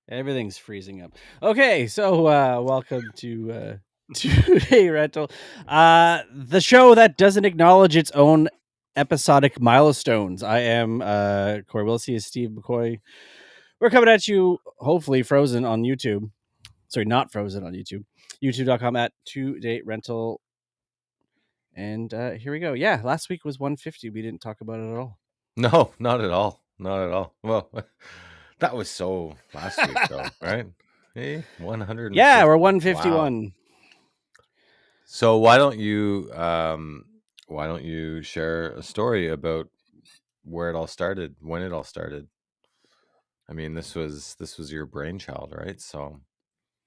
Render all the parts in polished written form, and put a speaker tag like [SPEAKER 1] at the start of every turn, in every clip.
[SPEAKER 1] Everything's freezing up. Okay, so welcome to Two-Day Rental, the show that doesn't acknowledge its own episodic milestones. I am Corey Wilsey, is Steve McCoy. We're coming at you, hopefully frozen on YouTube. Sorry, not frozen on YouTube. YouTube.com at Two-Day Rental. And here we go. Yeah, last week was 150. We didn't talk about it at all.
[SPEAKER 2] No, not at all. Not at all. Well, that was so last week, though, right? Hey, 150.
[SPEAKER 1] Yeah, we're
[SPEAKER 2] Wow.
[SPEAKER 1] 151.
[SPEAKER 2] So why don't you share a story about where it all started, when it all started? I mean, this was your brainchild, right? So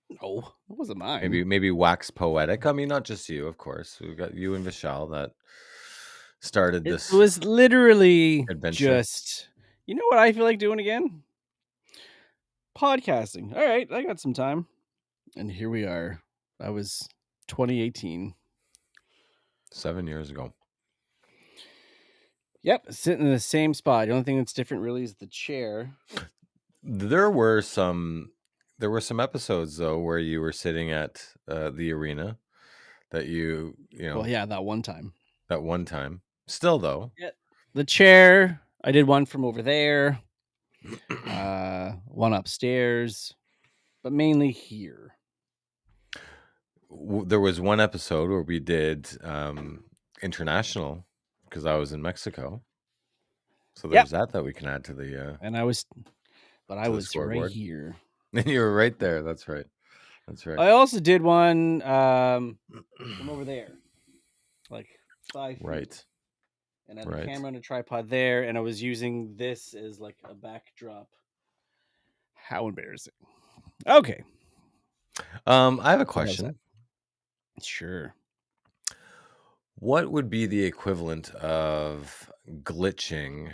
[SPEAKER 1] No, it wasn't mine.
[SPEAKER 2] maybe wax poetic. I mean, not just you, of course. We've got you and Vishal that started
[SPEAKER 1] It
[SPEAKER 2] this
[SPEAKER 1] was literally
[SPEAKER 2] adventure.
[SPEAKER 1] just, you know what I feel like doing again? Podcasting. All right, I got some time. And here we are. That was 2018.
[SPEAKER 2] 7 years ago.
[SPEAKER 1] Yep, sitting in the same spot. The only thing that's different really is the chair.
[SPEAKER 2] There were some episodes though where you were sitting at the arena that you know
[SPEAKER 1] Well, yeah, that one time.
[SPEAKER 2] that one time. Still though,
[SPEAKER 1] Yeah. The chair, I did one from over there, one upstairs, but mainly here.
[SPEAKER 2] there was one episode where we did international because I was in Mexico. So there's that we can add to the
[SPEAKER 1] And I was right
[SPEAKER 2] scoreboard.
[SPEAKER 1] here.
[SPEAKER 2] You were right there. That's right.
[SPEAKER 1] I also did one from over there, like 5 feet.
[SPEAKER 2] Right.
[SPEAKER 1] And I had the camera on a tripod there, and I was using this as like a backdrop. How embarrassing. Okay.
[SPEAKER 2] I have a question.
[SPEAKER 1] Sure.
[SPEAKER 2] What would be the equivalent of glitching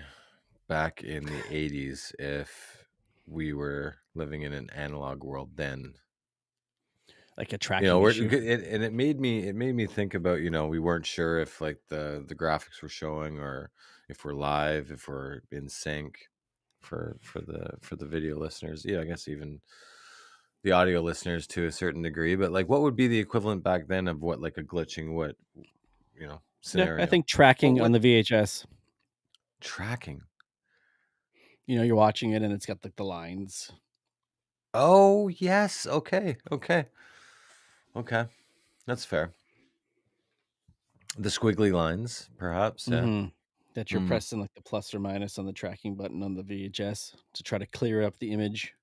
[SPEAKER 2] back in the 80s if we were living in an analog world then?
[SPEAKER 1] Like a tracking issue.
[SPEAKER 2] It made me think about, we weren't sure if like the graphics were showing or if we're live, if we're in sync for the video listeners. Yeah, I guess even the audio listeners to a certain degree, but like what would be the equivalent back then of what like a glitching scenario?
[SPEAKER 1] Yeah, I think tracking on the VHS.
[SPEAKER 2] Tracking.
[SPEAKER 1] You're watching it and it's got like the lines.
[SPEAKER 2] Oh, yes. Okay. That's fair. The squiggly lines, perhaps. Yeah.
[SPEAKER 1] Mm-hmm. That you're pressing like the plus or minus on the tracking button on the VHS to try to clear up the image.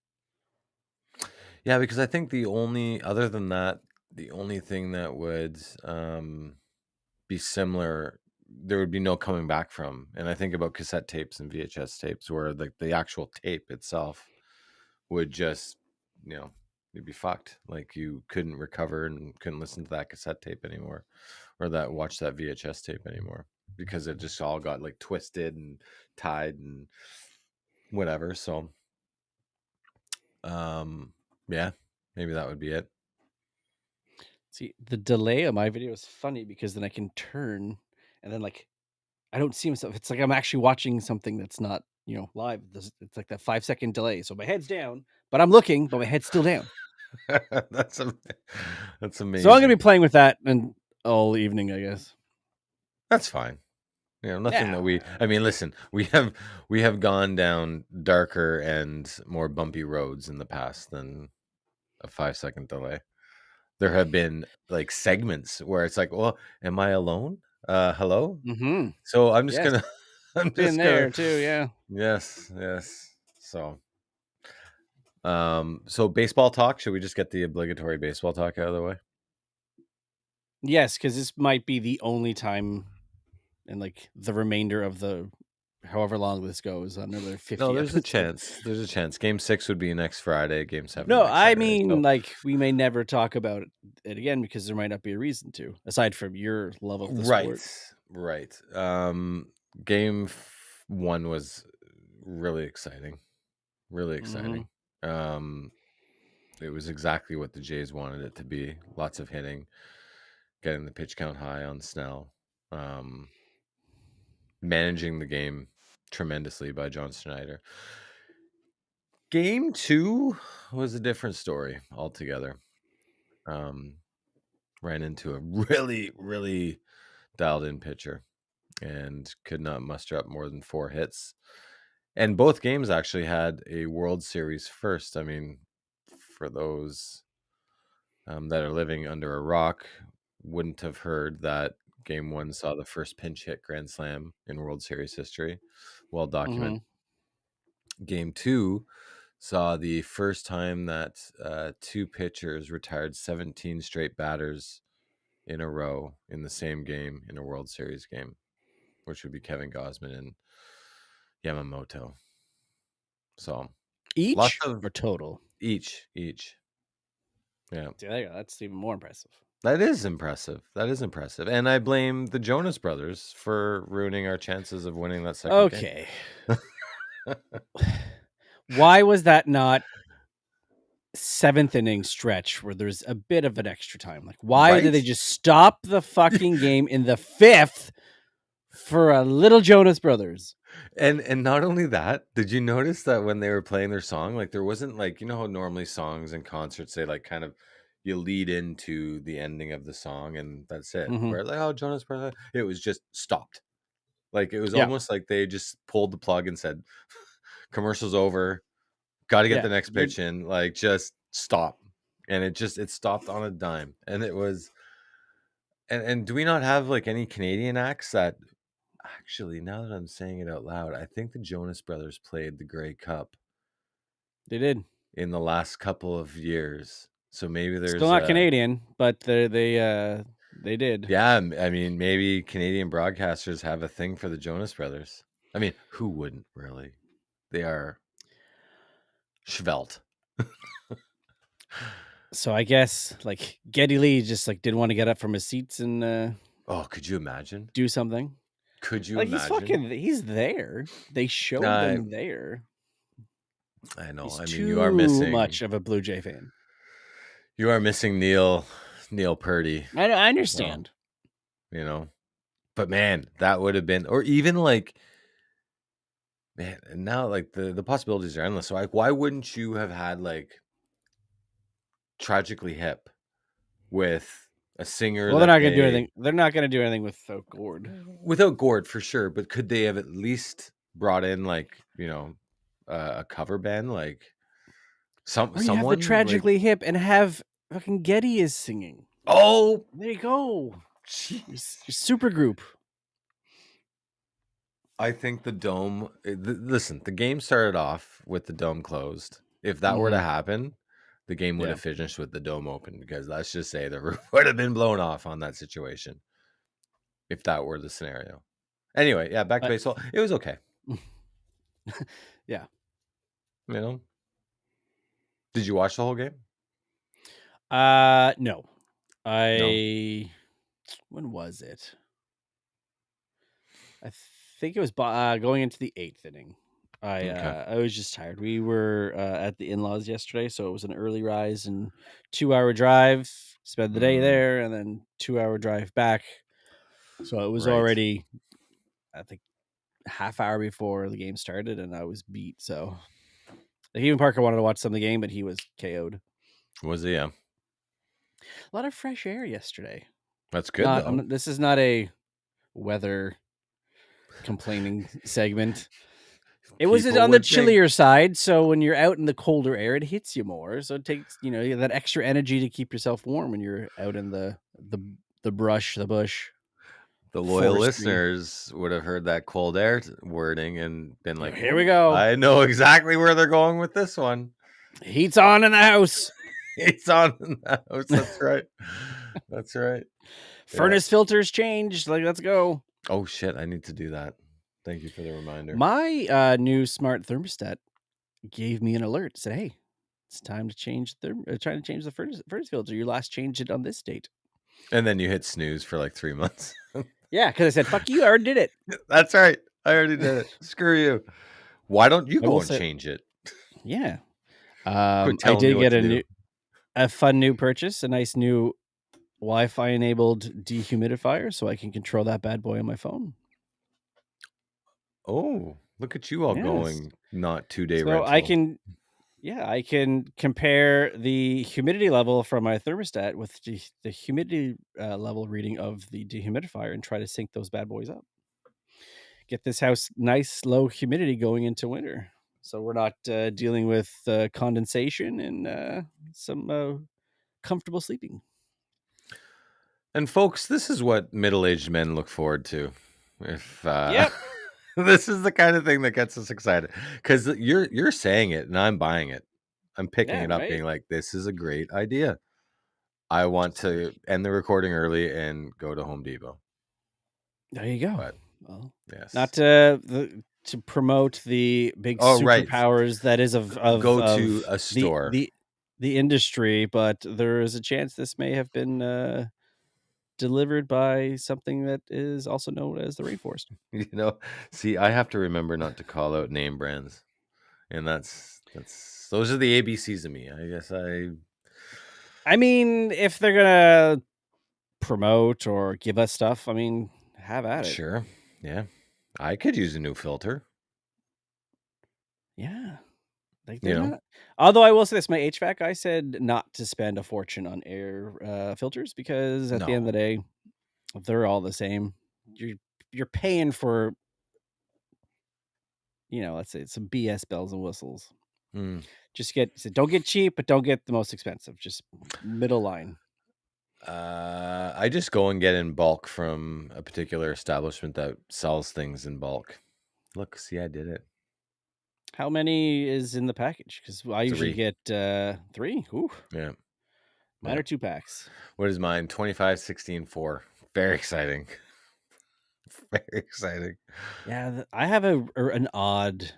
[SPEAKER 2] Yeah, because I think other than that, the only thing that would be similar, there would be no coming back from. And I think about cassette tapes and VHS tapes where like the actual tape itself would just, you'd be fucked. Like you couldn't recover and couldn't listen to that cassette tape anymore or watch that VHS tape anymore because it just all got like twisted and tied and whatever. So, yeah, maybe that would be it.
[SPEAKER 1] See, the delay of my video is funny because then I can turn and then like I don't see myself. It's like I'm actually watching something that's not, live. It's like that 5-second delay. So my head's down, but I'm looking, but my head's still down.
[SPEAKER 2] That's amazing.
[SPEAKER 1] So I'm gonna be playing with that and all evening, I guess.
[SPEAKER 2] That's fine. Nothing that I mean, listen, we have gone down darker and more bumpy roads in the past than a 5-second delay. There have been like segments where it's like, well, am I alone? Hello?
[SPEAKER 1] Mm-hmm.
[SPEAKER 2] So I'm just gonna I'm
[SPEAKER 1] been there too, yeah.
[SPEAKER 2] Yes. So baseball talk, should we just get the obligatory baseball talk out of the way?
[SPEAKER 1] Yes, because this might be the only time in like the remainder of the however long this goes, another 50
[SPEAKER 2] No, there's
[SPEAKER 1] episodes.
[SPEAKER 2] a chance. Game 6 would be next Friday, Game 7
[SPEAKER 1] No,
[SPEAKER 2] next
[SPEAKER 1] I
[SPEAKER 2] Saturday,
[SPEAKER 1] mean
[SPEAKER 2] so.
[SPEAKER 1] like we may never talk about it again because there might not be a reason to, aside from your love of the sport.
[SPEAKER 2] Right. Game 1 was really exciting. Really exciting. It was exactly what the Jays wanted it to be. Lots of hitting, getting the pitch count high on Snell, managing the game tremendously by John Schneider. Game 2 was a different story altogether. Um, ran into a really, really dialed in pitcher and could not muster up more than 4 hits. And both games actually had a World Series first. I mean, for those that are living under a rock, wouldn't have heard that Game 1 saw the first pinch hit grand slam in World Series history. Well
[SPEAKER 1] Hmm.
[SPEAKER 2] documented. Game 2 saw the first time that 2 pitchers retired 17 straight batters in a row in the same game in a World Series game, which would be Kevin Gausman and Yamamoto. So lots
[SPEAKER 1] Each
[SPEAKER 2] of
[SPEAKER 1] or total?
[SPEAKER 2] each. Yeah.
[SPEAKER 1] See, there you go. That's even more impressive.
[SPEAKER 2] That is impressive. That is impressive. And I blame the Jonas Brothers for ruining our chances of winning that second game.
[SPEAKER 1] Okay. Why was that not seventh inning stretch where there's a bit of an extra time? Like, why did
[SPEAKER 2] Right?
[SPEAKER 1] they just stop the fucking game in the fifth for a little Jonas Brothers?
[SPEAKER 2] And not only that, did you notice that when they were playing their song, like there wasn't like, you know how normally songs and concerts they like kind of you lead into the ending of the song and that's it.
[SPEAKER 1] Hmm.
[SPEAKER 2] Where like, oh, Jonas Brothers, it was just stopped. Like it was
[SPEAKER 1] Yeah,
[SPEAKER 2] almost like they just pulled the plug and said, commercial's over, got to get
[SPEAKER 1] yeah.
[SPEAKER 2] the next pitch in, like just stop. And it stopped on a dime. And it was and do we not have like any Canadian acts that actually, now that I'm saying it out loud, I think the Jonas Brothers played the Grey Cup
[SPEAKER 1] They did.
[SPEAKER 2] in the last couple of years. So maybe
[SPEAKER 1] Still
[SPEAKER 2] there's
[SPEAKER 1] not
[SPEAKER 2] a
[SPEAKER 1] Canadian, but they did.
[SPEAKER 2] yeah, I mean maybe Canadian broadcasters have a thing for the Jonas Brothers. I mean, who wouldn't really? They are svelte.
[SPEAKER 1] So I guess like Geddy Lee just like didn't want to get up from his seats and
[SPEAKER 2] Oh, could you imagine?
[SPEAKER 1] do something.
[SPEAKER 2] Could you
[SPEAKER 1] Like he's
[SPEAKER 2] imagine?
[SPEAKER 1] he's there. They showed
[SPEAKER 2] I
[SPEAKER 1] them there.
[SPEAKER 2] I know.
[SPEAKER 1] He's
[SPEAKER 2] I mean,
[SPEAKER 1] too much of a Blue Jay fan.
[SPEAKER 2] you are missing Neil Purdy.
[SPEAKER 1] I
[SPEAKER 2] Well,
[SPEAKER 1] understand.
[SPEAKER 2] you know. But man, that would have been or even like man, and now like the possibilities are endless. So like, why wouldn't you have had like Tragically Hip with a singer
[SPEAKER 1] Well, they're
[SPEAKER 2] that
[SPEAKER 1] not gonna do
[SPEAKER 2] they
[SPEAKER 1] anything. They're not gonna do anything without Gord.
[SPEAKER 2] without Gord for sure, but could they have at least brought in like a cover band like
[SPEAKER 1] Or you have the
[SPEAKER 2] someone like
[SPEAKER 1] Tragically Hip and have fucking Getty is singing.
[SPEAKER 2] oh
[SPEAKER 1] There you go. Your
[SPEAKER 2] jeez.
[SPEAKER 1] super group.
[SPEAKER 2] I think the dome. Listen, the game started off with the dome closed. If that were to
[SPEAKER 1] Hmm.
[SPEAKER 2] happen, the game would
[SPEAKER 1] Yeah.
[SPEAKER 2] have finished with the dome open because let's just say the roof would have been blown off on that situation if that were the scenario. Anyway, yeah, back to
[SPEAKER 1] But
[SPEAKER 2] baseball. It was okay.
[SPEAKER 1] yeah.
[SPEAKER 2] You know, did you watch the whole game?
[SPEAKER 1] No.
[SPEAKER 2] No.
[SPEAKER 1] When was it? I think it was going into the eighth inning.
[SPEAKER 2] Okay.
[SPEAKER 1] I was just tired. We were at the in-laws yesterday, so it was an early rise and 2 hour drive. Spend the day
[SPEAKER 2] Mm,
[SPEAKER 1] there, and then 2 hour drive back. So it was
[SPEAKER 2] right.
[SPEAKER 1] already, I think, half hour before the game started, and I was beat. So like, even Parker wanted to watch some of the game, but he was KO'd.
[SPEAKER 2] Was it? Yeah.
[SPEAKER 1] A lot of fresh air yesterday.
[SPEAKER 2] That's good though.
[SPEAKER 1] This is not a weather complaining segment. It was
[SPEAKER 2] People
[SPEAKER 1] on the
[SPEAKER 2] would think
[SPEAKER 1] chillier side, so when you're out in the colder air, it hits you more. So it takes, that extra energy to keep yourself warm when you're out in the bush,
[SPEAKER 2] the loyal
[SPEAKER 1] forestry.
[SPEAKER 2] listeners would have heard that cold air wording and been like,
[SPEAKER 1] Here we
[SPEAKER 2] "Oh,
[SPEAKER 1] go.
[SPEAKER 2] I know exactly where they're going with this one."
[SPEAKER 1] Heat's on in the house.
[SPEAKER 2] It's on in the house. That's right. That's right. Yeah.
[SPEAKER 1] Furnace filters changed. Like, let's go.
[SPEAKER 2] Oh shit! I need to do that. Thank you for the reminder.
[SPEAKER 1] My new smart thermostat gave me an alert. Said, "Hey, it's time to change trying to change the furnace filter. You last changed it on this date."
[SPEAKER 2] And then you hit snooze for like 3 months.
[SPEAKER 1] Yeah, because I said, "Fuck you, I already did it."
[SPEAKER 2] That's right. I already did it. Screw you. Why don't you
[SPEAKER 1] I
[SPEAKER 2] go
[SPEAKER 1] will
[SPEAKER 2] and
[SPEAKER 1] say,
[SPEAKER 2] change it?
[SPEAKER 1] yeah.
[SPEAKER 2] Quit
[SPEAKER 1] I
[SPEAKER 2] telling me
[SPEAKER 1] did
[SPEAKER 2] what
[SPEAKER 1] get
[SPEAKER 2] to do.
[SPEAKER 1] a fun new purchase, a nice new Wi-Fi enabled dehumidifier, so I can control that bad boy on my phone.
[SPEAKER 2] Oh, look at you all
[SPEAKER 1] Yes,
[SPEAKER 2] going not 2-day
[SPEAKER 1] so I
[SPEAKER 2] rental.
[SPEAKER 1] can Yeah, I can compare the humidity level from my thermostat with the humidity level reading of the dehumidifier and try to sync those bad boys up. Get this house nice low humidity going into winter, so we're not dealing with condensation and some comfortable sleeping.
[SPEAKER 2] And folks, this is what middle-aged men look forward to. If
[SPEAKER 1] Yep.
[SPEAKER 2] this is the kind of thing that gets us excited, because you're saying it and I'm buying it. I'm picking
[SPEAKER 1] Yeah.
[SPEAKER 2] it up,
[SPEAKER 1] Right.
[SPEAKER 2] being like, this is a great idea. I want to end the recording early and go to Home Depot.
[SPEAKER 1] There you go.
[SPEAKER 2] But
[SPEAKER 1] Well, not
[SPEAKER 2] yes.
[SPEAKER 1] to promote the big
[SPEAKER 2] Oh, right.
[SPEAKER 1] superpowers that is
[SPEAKER 2] Go to
[SPEAKER 1] of
[SPEAKER 2] a
[SPEAKER 1] the
[SPEAKER 2] store.
[SPEAKER 1] the the industry, but there is a chance this may have been delivered by something that is also known as the rainforest.
[SPEAKER 2] You know, see, I have to remember not to call out name brands, and that's those are the ABCs of me. I guess I
[SPEAKER 1] I mean, if they're gonna promote or give us stuff, I mean, have at it.
[SPEAKER 2] sure, yeah, I could use a new filter.
[SPEAKER 1] Yeah. Like
[SPEAKER 2] You
[SPEAKER 1] they're
[SPEAKER 2] know,
[SPEAKER 1] not. Although I will say this, my HVAC guy said not to spend a fortune on air filters because at the end
[SPEAKER 2] no,
[SPEAKER 1] of the day, they're all the same. You're you're paying for, let's say some BS bells and whistles.
[SPEAKER 2] mm.
[SPEAKER 1] Just don't get cheap, but don't get the most expensive. Just middle line.
[SPEAKER 2] I just go and get in bulk from a particular establishment that sells things in bulk. Look, see, I did it.
[SPEAKER 1] How many is in the package? Because I usually
[SPEAKER 2] 3.
[SPEAKER 1] get 3. Ooh,
[SPEAKER 2] Yeah,
[SPEAKER 1] mine
[SPEAKER 2] yeah.
[SPEAKER 1] are 2 packs.
[SPEAKER 2] What is mine? 25, 16, 4. Very exciting. Very exciting.
[SPEAKER 1] Yeah, I have an odd.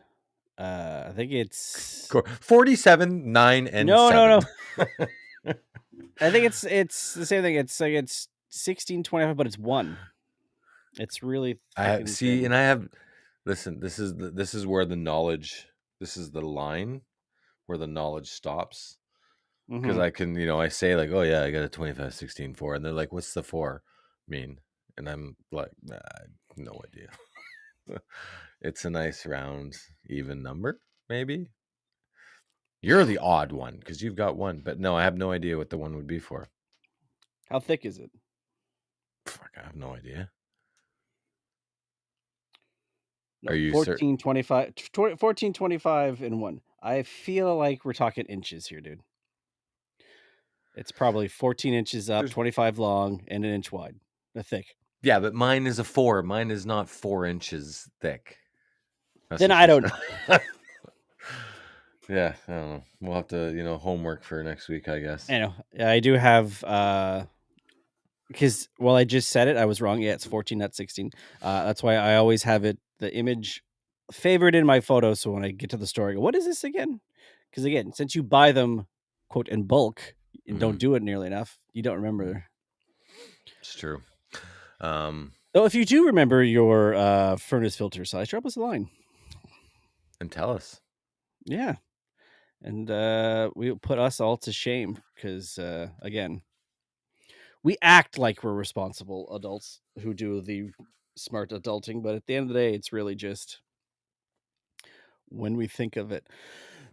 [SPEAKER 1] I think it's
[SPEAKER 2] 47, 9, and
[SPEAKER 1] no, no,
[SPEAKER 2] 7.
[SPEAKER 1] no. I think it's the same thing. It's like it's 1625, but it's one. It's really thick
[SPEAKER 2] I
[SPEAKER 1] and
[SPEAKER 2] see,
[SPEAKER 1] thin.
[SPEAKER 2] and I have listen, this is where the knowledge, this is the line where the knowledge stops. Because
[SPEAKER 1] Hmm.
[SPEAKER 2] I can, I say like, oh yeah, I got a 25, 16, 4. And they're like, what's the 4 mean? And I'm like, nah, I have no idea. It's a nice round, even number, maybe. You're the odd one because you've got one, but no, I have no idea what the one would be for.
[SPEAKER 1] How thick is it?
[SPEAKER 2] Fuck, I have no idea. Are
[SPEAKER 1] No,
[SPEAKER 2] you certain?
[SPEAKER 1] 1425, 1425 in one. I feel like we're talking inches here, dude. It's probably 14 inches up,
[SPEAKER 2] There's
[SPEAKER 1] 25 long, and an inch wide. Thick.
[SPEAKER 2] Yeah, but mine is a 4. Mine is not 4 inches thick. That's
[SPEAKER 1] Then
[SPEAKER 2] what
[SPEAKER 1] I
[SPEAKER 2] she
[SPEAKER 1] don't
[SPEAKER 2] said.
[SPEAKER 1] know.
[SPEAKER 2] Yeah, I don't know. We'll have to, homework for next week, I guess.
[SPEAKER 1] I know. I do have because while I just said it, I was wrong. Yeah, it's 14, not 16. That's why I always have the image favorite in my photo. So when I get to the store, I go, what is this again? Because again, since you buy them, quote, in bulk and don't
[SPEAKER 2] Mm,
[SPEAKER 1] do it nearly enough, you don't
[SPEAKER 2] mm,
[SPEAKER 1] remember.
[SPEAKER 2] it's true. Um,
[SPEAKER 1] So if you do remember your furnace filter size, drop us a line.
[SPEAKER 2] and tell us.
[SPEAKER 1] Yeah. And we put us all to shame because, again, we act like we're responsible adults who do the smart adulting, but at the end of the day, it's really just when we think of it.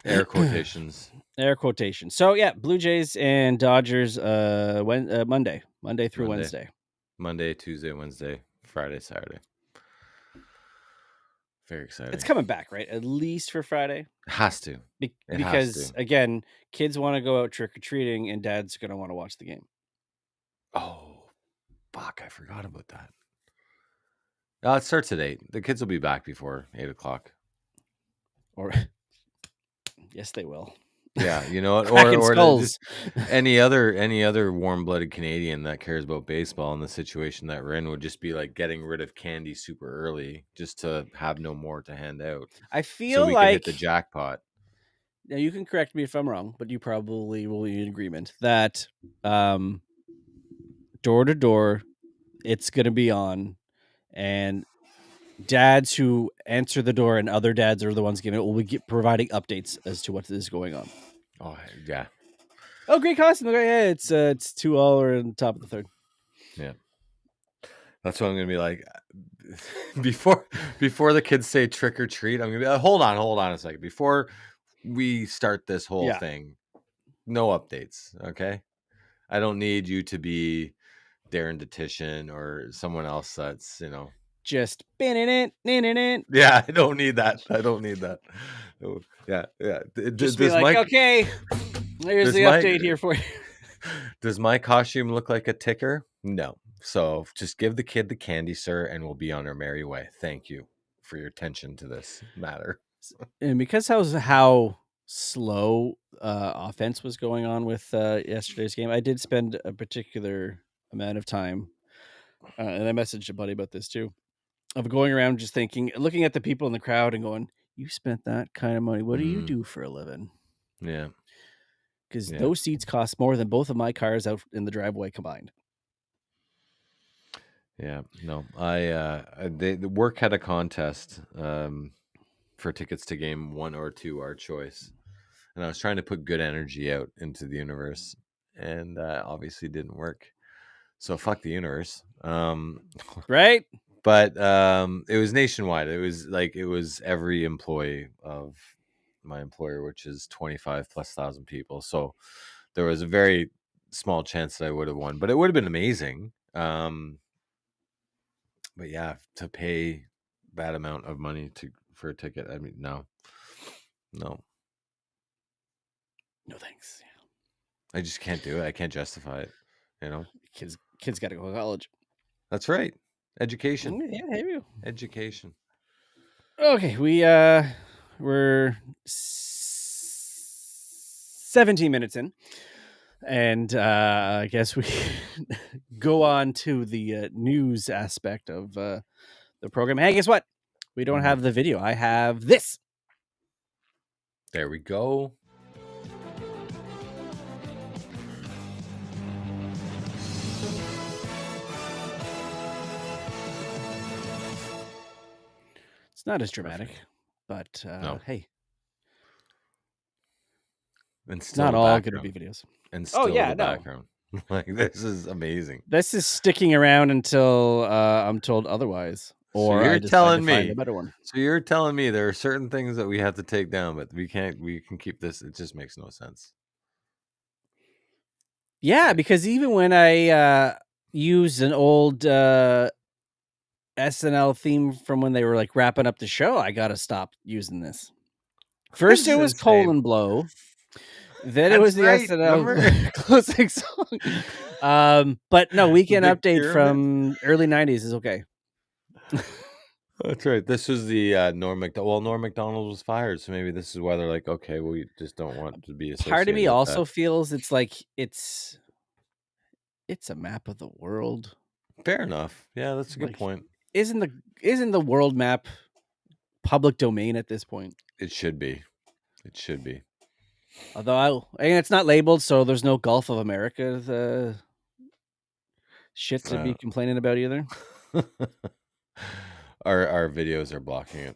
[SPEAKER 2] Air quotations.
[SPEAKER 1] Air quotation. So yeah, Blue Jays and Dodgers Monday through
[SPEAKER 2] Monday,
[SPEAKER 1] Wednesday.
[SPEAKER 2] Monday, Tuesday, Wednesday, Friday, Saturday. Very
[SPEAKER 1] It's
[SPEAKER 2] exciting.
[SPEAKER 1] coming back, right? At least for Friday.
[SPEAKER 2] It has to. It has
[SPEAKER 1] Because
[SPEAKER 2] to.
[SPEAKER 1] again, kids want to go out trick or treating and dad's going to want to watch the game.
[SPEAKER 2] Oh, fuck. I forgot about that. It starts at 8. The kids will be back before 8 o'clock.
[SPEAKER 1] Or yes, they will.
[SPEAKER 2] Yeah, you know what?
[SPEAKER 1] Cracking
[SPEAKER 2] Just
[SPEAKER 1] skulls.
[SPEAKER 2] any other warm-blooded Canadian that cares about baseball in the situation that we're in would just be like getting rid of candy super early just to have no more to hand out
[SPEAKER 1] I
[SPEAKER 2] so
[SPEAKER 1] feel
[SPEAKER 2] we could hit the
[SPEAKER 1] like
[SPEAKER 2] jackpot.
[SPEAKER 1] now you can correct me if I'm wrong, but you probably will be in agreement that um door to door it's going to be on, and dads who answer the door and other dads are the ones giving it will be providing updates as to what is going on.
[SPEAKER 2] Oh, yeah.
[SPEAKER 1] Oh, great costume! Okay, yeah, it's 2-0 or in the top of the third.
[SPEAKER 2] Yeah. That's what I'm gonna be like before the kids say trick or treat. I'm gonna be hold on a second. Before we start this whole
[SPEAKER 1] Yeah.
[SPEAKER 2] thing. No updates, okay? I don't need you to be Darren Detition or someone else that's,
[SPEAKER 1] Just spinning it, spinning it.
[SPEAKER 2] yeah, I don't need that. I don't need that. Oh, yeah, yeah.
[SPEAKER 1] Just be like, okay, here's
[SPEAKER 2] Does
[SPEAKER 1] the
[SPEAKER 2] my
[SPEAKER 1] update here for you.
[SPEAKER 2] does my costume look like a ticker? No. So just give the kid the candy, sir, and we'll be on our merry way. Thank you for your attention to this matter.
[SPEAKER 1] And because how slow offense was going on with yesterday's game, I did spend a particular amount of time, and I messaged a buddy about this too, of going around just thinking, looking at the people in the crowd and going, "You spent that kind of money. What do you
[SPEAKER 2] Mm,
[SPEAKER 1] do for a living?"
[SPEAKER 2] yeah,
[SPEAKER 1] Because
[SPEAKER 2] yeah,
[SPEAKER 1] those seats cost more than both of my cars out in the driveway combined.
[SPEAKER 2] yeah. No, the work had a contest for tickets to game 1 or 2, our choice, and I was trying to put good energy out into the universe, and obviously didn't work. So fuck the universe.
[SPEAKER 1] Right?
[SPEAKER 2] But it was nationwide. It was every employee of my employer, which is 25 plus thousand people. So there was a very small chance that I would have won, but it would have been amazing. But yeah, to pay that amount of money for a ticket, I mean, no, no,
[SPEAKER 1] No thanks.
[SPEAKER 2] I just can't do it. I can't justify it. You know,
[SPEAKER 1] Kids got to go to college.
[SPEAKER 2] that's right. Education,
[SPEAKER 1] Yeah, maybe.
[SPEAKER 2] education.
[SPEAKER 1] Okay, we're 17 minutes in, and I guess we go on to the news aspect of the program. Hey, guess what? We don't
[SPEAKER 2] Mhm.
[SPEAKER 1] have the video. I have this.
[SPEAKER 2] There we go.
[SPEAKER 1] It's not as dramatic,
[SPEAKER 2] Perfect.
[SPEAKER 1] but
[SPEAKER 2] No,
[SPEAKER 1] hey,
[SPEAKER 2] and
[SPEAKER 1] it's
[SPEAKER 2] still
[SPEAKER 1] not
[SPEAKER 2] the
[SPEAKER 1] all going to be
[SPEAKER 2] background.
[SPEAKER 1] videos.
[SPEAKER 2] And
[SPEAKER 1] Oh
[SPEAKER 2] still
[SPEAKER 1] yeah,
[SPEAKER 2] the
[SPEAKER 1] no,
[SPEAKER 2] background. Like this is amazing.
[SPEAKER 1] this is sticking around until I'm told otherwise,
[SPEAKER 2] So
[SPEAKER 1] or
[SPEAKER 2] you're
[SPEAKER 1] I decide to
[SPEAKER 2] telling
[SPEAKER 1] find a
[SPEAKER 2] me,
[SPEAKER 1] better one.
[SPEAKER 2] there are certain things that we have to take down, but we can keep this. It just makes no sense.
[SPEAKER 1] Yeah,
[SPEAKER 2] Okay.
[SPEAKER 1] because even when I used an old SNL theme from when they were like wrapping up the show, I gotta stop using this. First,
[SPEAKER 2] This
[SPEAKER 1] it
[SPEAKER 2] is
[SPEAKER 1] was
[SPEAKER 2] insane.
[SPEAKER 1] Colon Blow. Then it was
[SPEAKER 2] That's
[SPEAKER 1] the
[SPEAKER 2] right.
[SPEAKER 1] SNL
[SPEAKER 2] Remember?
[SPEAKER 1] closing song. But no, Weekend
[SPEAKER 2] The
[SPEAKER 1] Update
[SPEAKER 2] pyramid.
[SPEAKER 1] from early '90s is okay.
[SPEAKER 2] That's right. This was the Norm Macdonald. Well, Norm Macdonald was fired, so maybe this is why they're like, okay, we just don't want to be
[SPEAKER 1] Part of me
[SPEAKER 2] associated with that.
[SPEAKER 1] also feels it's like it's a map of the world.
[SPEAKER 2] Fair enough. Yeah, that's a good
[SPEAKER 1] Like,
[SPEAKER 2] point.
[SPEAKER 1] isn't the isn't the world map public domain at this point?
[SPEAKER 2] It should be. It should be.
[SPEAKER 1] Although and it's not labeled, so there's no Gulf of America shit to
[SPEAKER 2] Uh,
[SPEAKER 1] be complaining about either.
[SPEAKER 2] our videos are blocking it,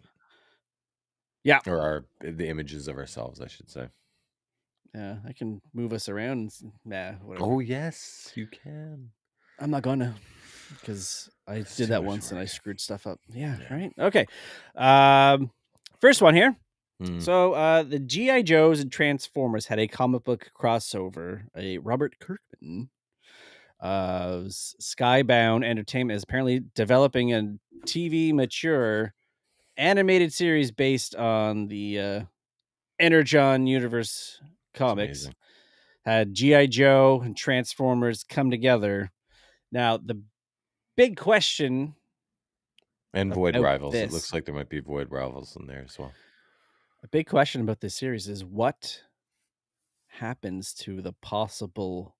[SPEAKER 1] Yeah.
[SPEAKER 2] or the images of ourselves, I should say.
[SPEAKER 1] Yeah, I can move us around. Nah, whatever.
[SPEAKER 2] Oh yes, you can.
[SPEAKER 1] I'm not gonna because I
[SPEAKER 2] It's
[SPEAKER 1] did
[SPEAKER 2] too
[SPEAKER 1] that
[SPEAKER 2] much
[SPEAKER 1] once and I
[SPEAKER 2] work.
[SPEAKER 1] screwed stuff up. Yeah,
[SPEAKER 2] Yeah.
[SPEAKER 1] right. Okay. Um, first one here.
[SPEAKER 2] Mm,
[SPEAKER 1] So the GI Joes and Transformers had a comic book crossover. A Robert Kirkman Skybound Entertainment is apparently developing a TV mature animated series based on the Energon universe
[SPEAKER 2] it's
[SPEAKER 1] comics.
[SPEAKER 2] amazing.
[SPEAKER 1] Had GI Joe and Transformers come together. Now the big question
[SPEAKER 2] And Void
[SPEAKER 1] about
[SPEAKER 2] Rivals. It
[SPEAKER 1] this,
[SPEAKER 2] looks like there might be Void Rivals in there as well.
[SPEAKER 1] a big question about this series is what happens to the possible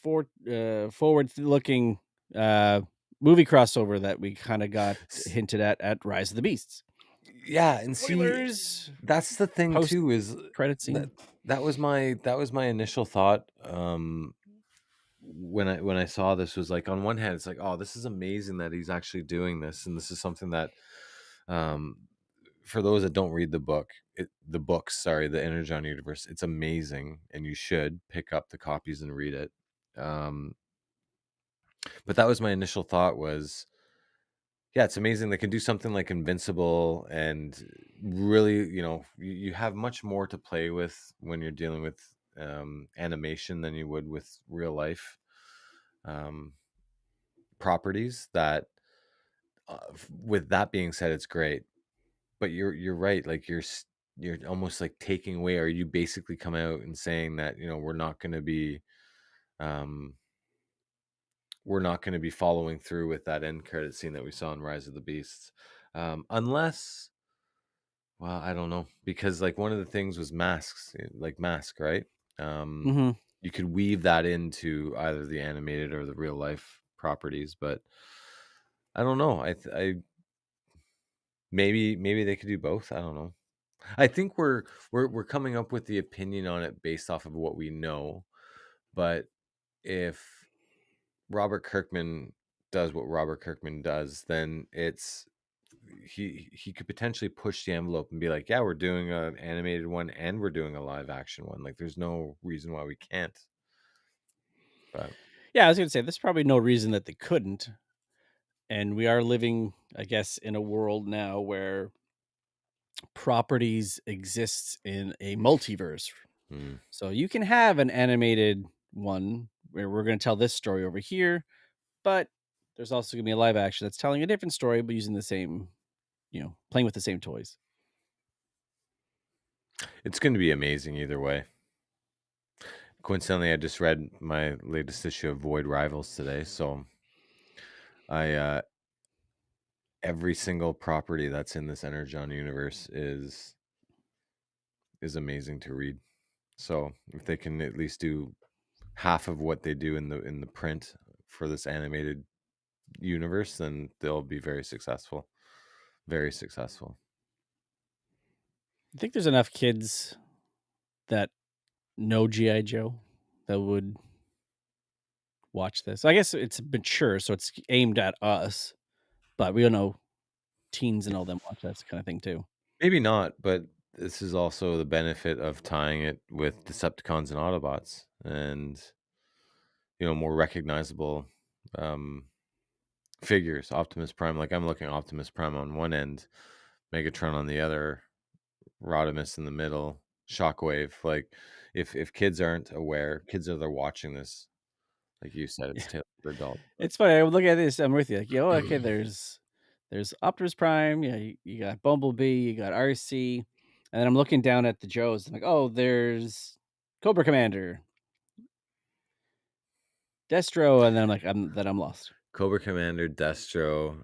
[SPEAKER 1] forward-looking movie crossover that we kind of got
[SPEAKER 2] S-
[SPEAKER 1] hinted at Rise of the Beasts.
[SPEAKER 2] Yeah, and see,
[SPEAKER 1] Spoilers.
[SPEAKER 2] that's the thing
[SPEAKER 1] Post
[SPEAKER 2] too. Is
[SPEAKER 1] credit
[SPEAKER 2] that
[SPEAKER 1] scene.
[SPEAKER 2] that was my initial thought. When I saw this was like, on one hand, it's like, oh, this is amazing that he's actually doing this, and this is something that, um, for those that don't read the books, sorry, the Energon universe, it's amazing, and you should pick up the copies and read it. Um, but that was my initial thought was, Yeah, it's amazing they can do something like Invincible and really, you have much more to play with when you're dealing with animation than you would with real life um, properties. That, with that being said, it's great. But you're right. Like you're almost like taking away. Are you basically come out and saying that we're not going to be um, following through with that end credit scene that we saw in Rise of the Beasts, unless. Well, I don't know, because, like, one of the things was masks, like Mask, right? Um,
[SPEAKER 1] Hmm.
[SPEAKER 2] you could weave that into either the animated or the real life properties, but I don't know. I maybe they could do both. I don't know. I think we're coming up with the opinion on it based off of what we know, but if Robert Kirkman does what Robert Kirkman does, then he could potentially push the envelope and be like, yeah, we're doing an animated one and we're doing a live action one. Like, there's no reason why we can't. But
[SPEAKER 1] Yeah, I was gonna say there's probably no reason that they couldn't, and we are living, I guess, in a world now where properties exists in a multiverse.
[SPEAKER 2] mm,
[SPEAKER 1] So you can have an animated one where we're going to tell this story over here, but there's also going to be a live action that's telling a different story, but using the same, playing with the same toys.
[SPEAKER 2] it's going to be amazing either way. Coincidentally, I just read my latest issue of Void Rivals today, so I every single property that's in this Energon universe is amazing to read. So if they can at least do half of what they do in the print for this animated universe, then they'll be very successful. Very successful.
[SPEAKER 1] I think there's enough kids that know GI Joe that would watch this. I guess it's mature, so it's aimed at us, but we don't know teens and all them watch that kind of thing too.
[SPEAKER 2] Maybe not, but this is also the benefit of tying it with Decepticons and Autobots and more recognizable um figures. Optimus Prime, like I'm looking at Optimus Prime on one end, Megatron on the other, Rodimus in the middle, Shockwave. Like if kids aren't aware, kids that are watching this, like you said, it's tailored for adults. But
[SPEAKER 1] It's funny. I would look at this. I'm with you. Like, okay. There's Optimus Prime. Yeah, you got Bumblebee. You got RC, and then I'm looking down at the Joes. I'm like, oh, there's Cobra Commander, Destro, and then I'm lost.
[SPEAKER 2] Cobra Commander, Destro,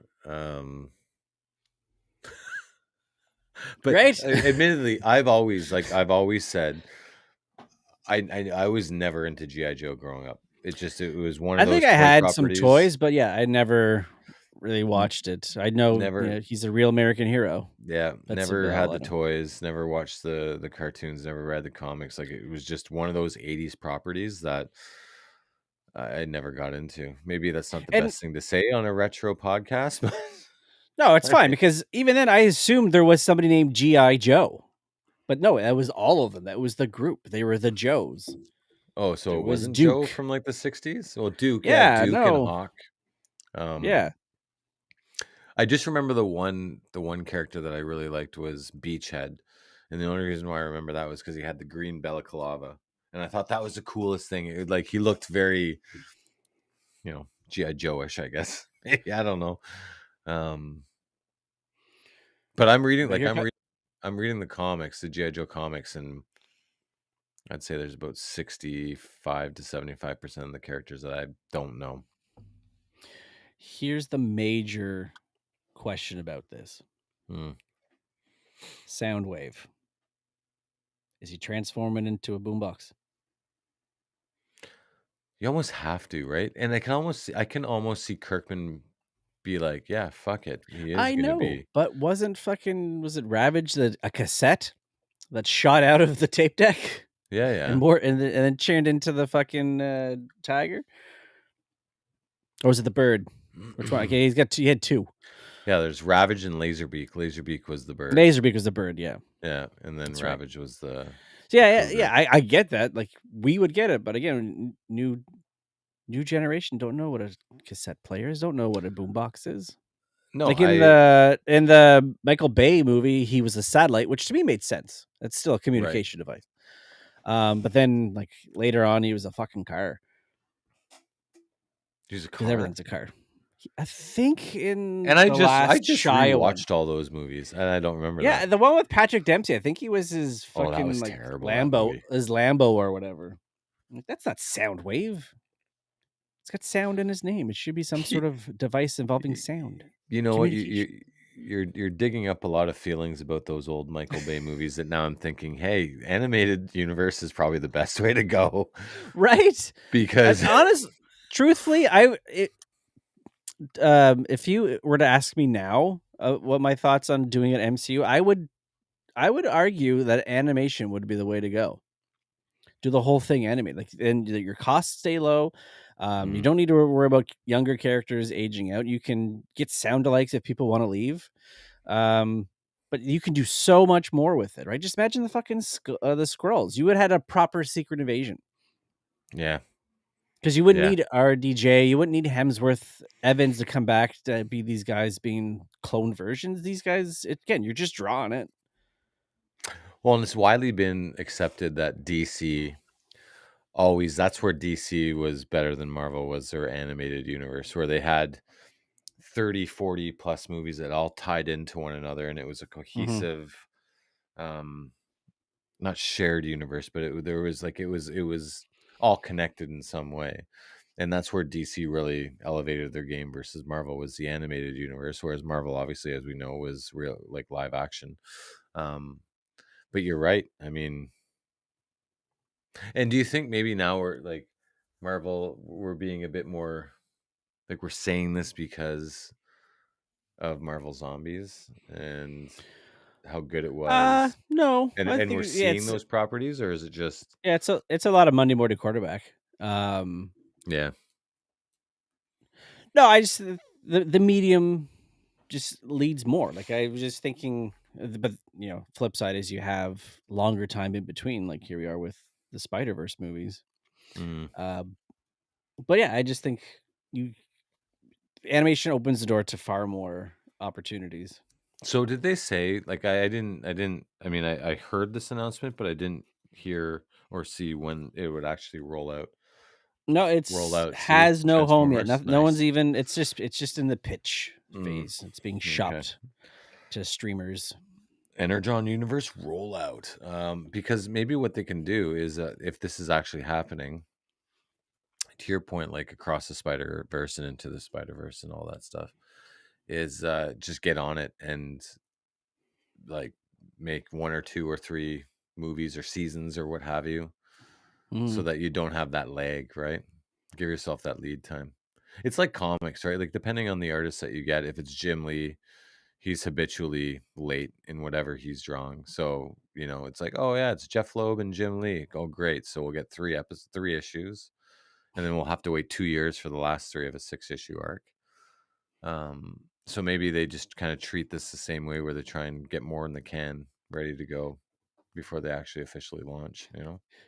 [SPEAKER 2] but
[SPEAKER 1] Right?
[SPEAKER 2] admittedly, I've always said I was never into GI Joe growing up. It was one of
[SPEAKER 1] I think
[SPEAKER 2] those
[SPEAKER 1] I
[SPEAKER 2] toy
[SPEAKER 1] had some
[SPEAKER 2] properties.
[SPEAKER 1] toys, but yeah, I never really watched it. I know,
[SPEAKER 2] Never,
[SPEAKER 1] he's a real American hero.
[SPEAKER 2] yeah,
[SPEAKER 1] That's
[SPEAKER 2] never
[SPEAKER 1] about all
[SPEAKER 2] had
[SPEAKER 1] I
[SPEAKER 2] the
[SPEAKER 1] know.
[SPEAKER 2] toys, never watched the cartoons, never read the comics. Like, it was just one of those 80s properties that I never got into. Maybe that's not the
[SPEAKER 1] And
[SPEAKER 2] best thing to say on a retro podcast,
[SPEAKER 1] no, it's fine
[SPEAKER 2] but
[SPEAKER 1] because even then, I assumed there was somebody named GI Joe, but no, that was all of them. That was the group. They were the Joes.
[SPEAKER 2] oh, so
[SPEAKER 1] There
[SPEAKER 2] it
[SPEAKER 1] was
[SPEAKER 2] wasn't Joe
[SPEAKER 1] Duke.
[SPEAKER 2] from like the 60s? Well, Duke, yeah,
[SPEAKER 1] Yeah,
[SPEAKER 2] Duke and
[SPEAKER 1] no,
[SPEAKER 2] Hawk. Um
[SPEAKER 1] yeah.
[SPEAKER 2] I just remember the one character that I really liked was Beachhead, and the only reason why I remember that was because he had the green balaclava, and I thought that was the coolest thing. Like, he looked very, GI Joe-ish, I guess. Maybe, I don't know. Um, but I'm reading
[SPEAKER 1] But
[SPEAKER 2] like
[SPEAKER 1] here,
[SPEAKER 2] I'm reading the comics, the GI Joe comics, and I'd say there's about 65 to 75% of the characters that I don't know.
[SPEAKER 1] here's the major question about this:
[SPEAKER 2] Hmm.
[SPEAKER 1] Soundwave. Is he transforming into a boombox?
[SPEAKER 2] You almost have to, right? And I can almost see Kirkman be like, yeah, fuck it. He is
[SPEAKER 1] I
[SPEAKER 2] going to
[SPEAKER 1] know,
[SPEAKER 2] be.
[SPEAKER 1] but was it Ravage a cassette that shot out of the tape deck
[SPEAKER 2] Yeah,
[SPEAKER 1] and
[SPEAKER 2] yeah.
[SPEAKER 1] more and then turned into the fucking tiger? Or was it the bird? Which one? Okay, he had two.
[SPEAKER 2] Yeah, there's Ravage and Laserbeak. Laserbeak was the bird.
[SPEAKER 1] Laserbeak was the bird, yeah.
[SPEAKER 2] Yeah, and then
[SPEAKER 1] That's right.
[SPEAKER 2] Ravage was the
[SPEAKER 1] So
[SPEAKER 2] the
[SPEAKER 1] yeah,
[SPEAKER 2] cougar.
[SPEAKER 1] I get that. Like we would get it, but again, new generation don't know what a cassette player is, don't know what a boombox is.
[SPEAKER 2] No,
[SPEAKER 1] Like in
[SPEAKER 2] I
[SPEAKER 1] the Michael Bay movie, he was a satellite, which to me made sense. That's still a
[SPEAKER 2] right.
[SPEAKER 1] communication device. But then like later on, he was a fucking car
[SPEAKER 2] Use a
[SPEAKER 1] because
[SPEAKER 2] car.
[SPEAKER 1] everything's a car. I think
[SPEAKER 2] And
[SPEAKER 1] in the
[SPEAKER 2] I
[SPEAKER 1] last
[SPEAKER 2] just
[SPEAKER 1] Shia one.
[SPEAKER 2] rewatched all those movies, and I don't remember that.
[SPEAKER 1] Yeah, the one with Patrick Dempsey. I think he was his
[SPEAKER 2] Oh, that
[SPEAKER 1] fucking
[SPEAKER 2] was
[SPEAKER 1] like
[SPEAKER 2] terrible, that
[SPEAKER 1] Lambo,
[SPEAKER 2] movie.
[SPEAKER 1] his Lambo or whatever. Like, that's not Soundwave. It's got sound in his name. It should be some
[SPEAKER 2] Y
[SPEAKER 1] sort of device involving
[SPEAKER 2] y
[SPEAKER 1] sound
[SPEAKER 2] you know what?
[SPEAKER 1] communication.
[SPEAKER 2] You're digging up a lot of feelings about those old Michael Bay movies that now I'm thinking, "Hey, animated universe is probably the best way to go,"
[SPEAKER 1] Right?
[SPEAKER 2] because
[SPEAKER 1] Honest truthfully, if you were to ask me now, what my thoughts on doing an MCU, I would argue that animation would be the way to go. Do the whole thing animated, like, and your costs stay low. You
[SPEAKER 2] Mm,
[SPEAKER 1] don't need to worry about younger characters aging out. You can get sound alikes if people want to leave. But you can do so much more with it, right? Just imagine the fucking the scrolls. You would have had a proper secret invasion
[SPEAKER 2] yeah,
[SPEAKER 1] because you wouldn't
[SPEAKER 2] yeah.
[SPEAKER 1] need RDJ. You wouldn't need Hemsworth Evans to come back to be these guys being clone versions. These guys, again, you're just drawing it.
[SPEAKER 2] Well, and it's widely been accepted that DC always that's where DC was better than Marvel was their animated universe, where they had 30, 40 plus movies that all tied into one another, and it was a
[SPEAKER 1] Hmm.
[SPEAKER 2] cohesive, um, not shared universe, but there was like it was all connected in some way. And that's where DC really elevated their game versus Marvel was the animated universe, whereas Marvel, obviously, as we know, was real like live action. Um, but you're right. I mean, and do you think maybe now we're like Marvel, we're being a bit more like we're saying this because of Marvel Zombies and how good it was,
[SPEAKER 1] No, I
[SPEAKER 2] and
[SPEAKER 1] think
[SPEAKER 2] we're
[SPEAKER 1] yeah,
[SPEAKER 2] seeing those properties, or is it just
[SPEAKER 1] it's a lot of Monday morning quarterback. Um,
[SPEAKER 2] yeah?
[SPEAKER 1] no, I just the medium just leads more. Like I was just thinking, but flip side is you have longer time in between. Like here we are with the Spider Verse movies.
[SPEAKER 2] Mm.
[SPEAKER 1] Um, but yeah, I just think you animation opens the door to far more opportunities.
[SPEAKER 2] So did they say like I didn't I mean I heard this announcement, but I didn't hear or see when it would actually
[SPEAKER 1] No,
[SPEAKER 2] roll
[SPEAKER 1] it's
[SPEAKER 2] out to
[SPEAKER 1] has no home yet.
[SPEAKER 2] Transformers.
[SPEAKER 1] No one's
[SPEAKER 2] Nice.
[SPEAKER 1] even. It's just in the pitch
[SPEAKER 2] Mm.
[SPEAKER 1] phase. It's being
[SPEAKER 2] Okay.
[SPEAKER 1] shopped to streamers.
[SPEAKER 2] Energon Universe rollout. Because maybe what they can do is if this is actually happening, to your point, like across the Spider Verse and into the Spider Verse and all that stuff, is just get on it and like make one or two or three movies or seasons or what have you, so
[SPEAKER 1] Mm,
[SPEAKER 2] that you don't have that lag, right? Give yourself that lead time. It's like comics, right? Like depending on the artist that you get, if it's Jim Lee, he's habitually late in whatever he's drawing. So, it's like, oh yeah, it's Jeff Loeb and Jim Lee. Oh great. So we'll get three issues, and then we'll have to wait 2 years for the last three of a 6 issue arc. So maybe they just kind of treat this the same way where they try and get more in the can ready to go before they actually officially launch.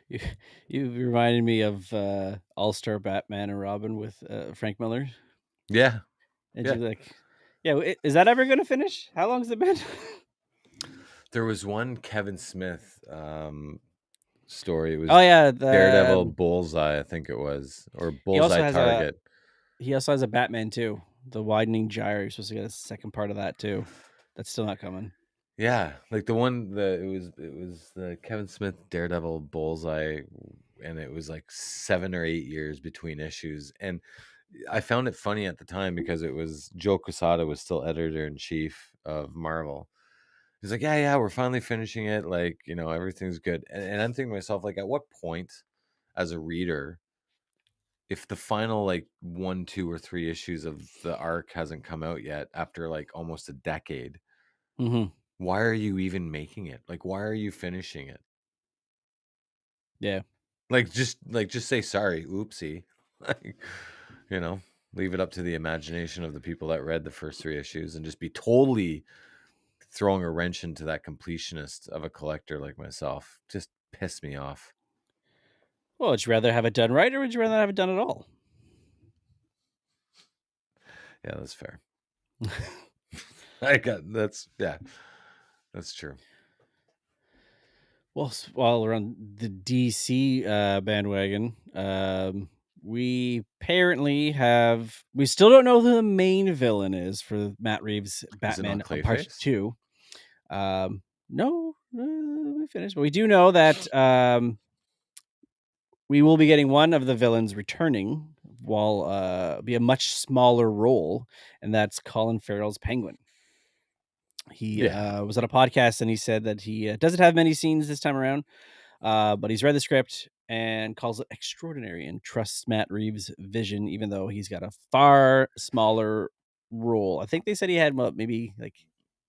[SPEAKER 1] you, you reminded me of All Star Batman and Robin with Frank Miller.
[SPEAKER 2] Yeah.
[SPEAKER 1] And
[SPEAKER 2] Yeah.
[SPEAKER 1] you're like, yeah, is that ever going to finish? How long's it been?
[SPEAKER 2] There was one Kevin Smith story. It
[SPEAKER 1] Oh
[SPEAKER 2] was
[SPEAKER 1] yeah,
[SPEAKER 2] Daredevil Bullseye, I think it was, or
[SPEAKER 1] he also
[SPEAKER 2] Bullseye
[SPEAKER 1] has a
[SPEAKER 2] Target.
[SPEAKER 1] he also has a Batman too. The widening gyre. You're supposed to get a second part of that too. That's still not coming.
[SPEAKER 2] Yeah, like the one that it was the Kevin Smith Daredevil Bullseye, and it was like 7 or 8 years between issues. And I found it funny at the time because it was Joe Quesada was still editor in chief of Marvel. He's like, yeah, we're finally finishing it. Like, everything's good. And I'm thinking to myself, like, at what point as a reader, if the final like one, two, or three issues of the arc hasn't come out yet after like almost a decade,
[SPEAKER 1] Hmm.
[SPEAKER 2] why are you even making it? Like, why are you finishing it?
[SPEAKER 1] Yeah.
[SPEAKER 2] Like just say sorry, oopsie. Like, you know, leave it up to the imagination of the people that read the first three issues and just be totally throwing a wrench into that completionist of a collector like myself. Just piss me off.
[SPEAKER 1] Well, would you rather have it done right, or would you rather have it done at all?
[SPEAKER 2] Yeah, that's fair. I got that's yeah, that's true.
[SPEAKER 1] Well, while we're on the DC bandwagon, we still don't know who the main villain is for Matt Reeves'
[SPEAKER 2] Is it not
[SPEAKER 1] Batman Part
[SPEAKER 2] Clayface?
[SPEAKER 1] 2. No, we finished, but we do know that we will be getting one of the villains returning, while be a much smaller role, and that's Colin Farrell's Penguin. He
[SPEAKER 2] Yeah.
[SPEAKER 1] was on a podcast and he said that he doesn't have many scenes this time around, but he's read the script and calls it extraordinary and trusts Matt Reeves' vision, even though he's got a far smaller role. I think they said he had maybe like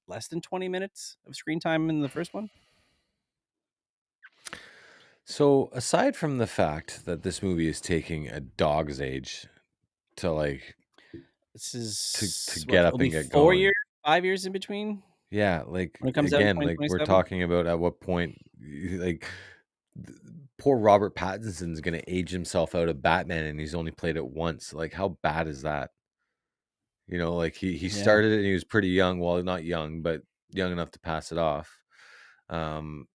[SPEAKER 1] less than 20 minutes of screen time in the first one.
[SPEAKER 2] So aside from the fact that this movie is taking a dog's age to like
[SPEAKER 1] This
[SPEAKER 2] to
[SPEAKER 1] is what
[SPEAKER 2] get up
[SPEAKER 1] it'll be
[SPEAKER 2] and get
[SPEAKER 1] 4 years,
[SPEAKER 2] going.
[SPEAKER 1] 5 years in between
[SPEAKER 2] Yeah, like
[SPEAKER 1] when it comes out in
[SPEAKER 2] again, like we're
[SPEAKER 1] 2027.
[SPEAKER 2] talking about at what point like th- poor Robert Pattinson's going to age himself out of Batman and he's only played it once. Like how bad is that? You know, like he
[SPEAKER 1] Yeah,
[SPEAKER 2] started it and he was pretty young, well not young, but young enough to pass it off. Um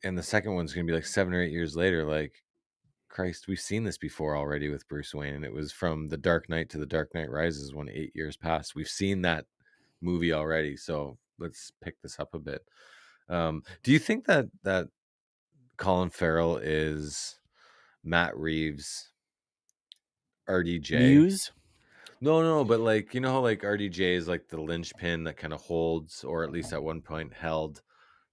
[SPEAKER 2] and the second one's going to be like 7 or 8 years later like Christ, we've seen this before already with Bruce Wayne and it was from The Dark Knight to The Dark Knight Rises when 8 years passed. We've seen that movie already, so let's pick this up a bit. Do you think that Colin Farrell is Matt Reeves' RDJ?
[SPEAKER 1] Muse.
[SPEAKER 2] No, no, but like you know how like RDJ is like the linchpin that kind of holds, or at least at one point held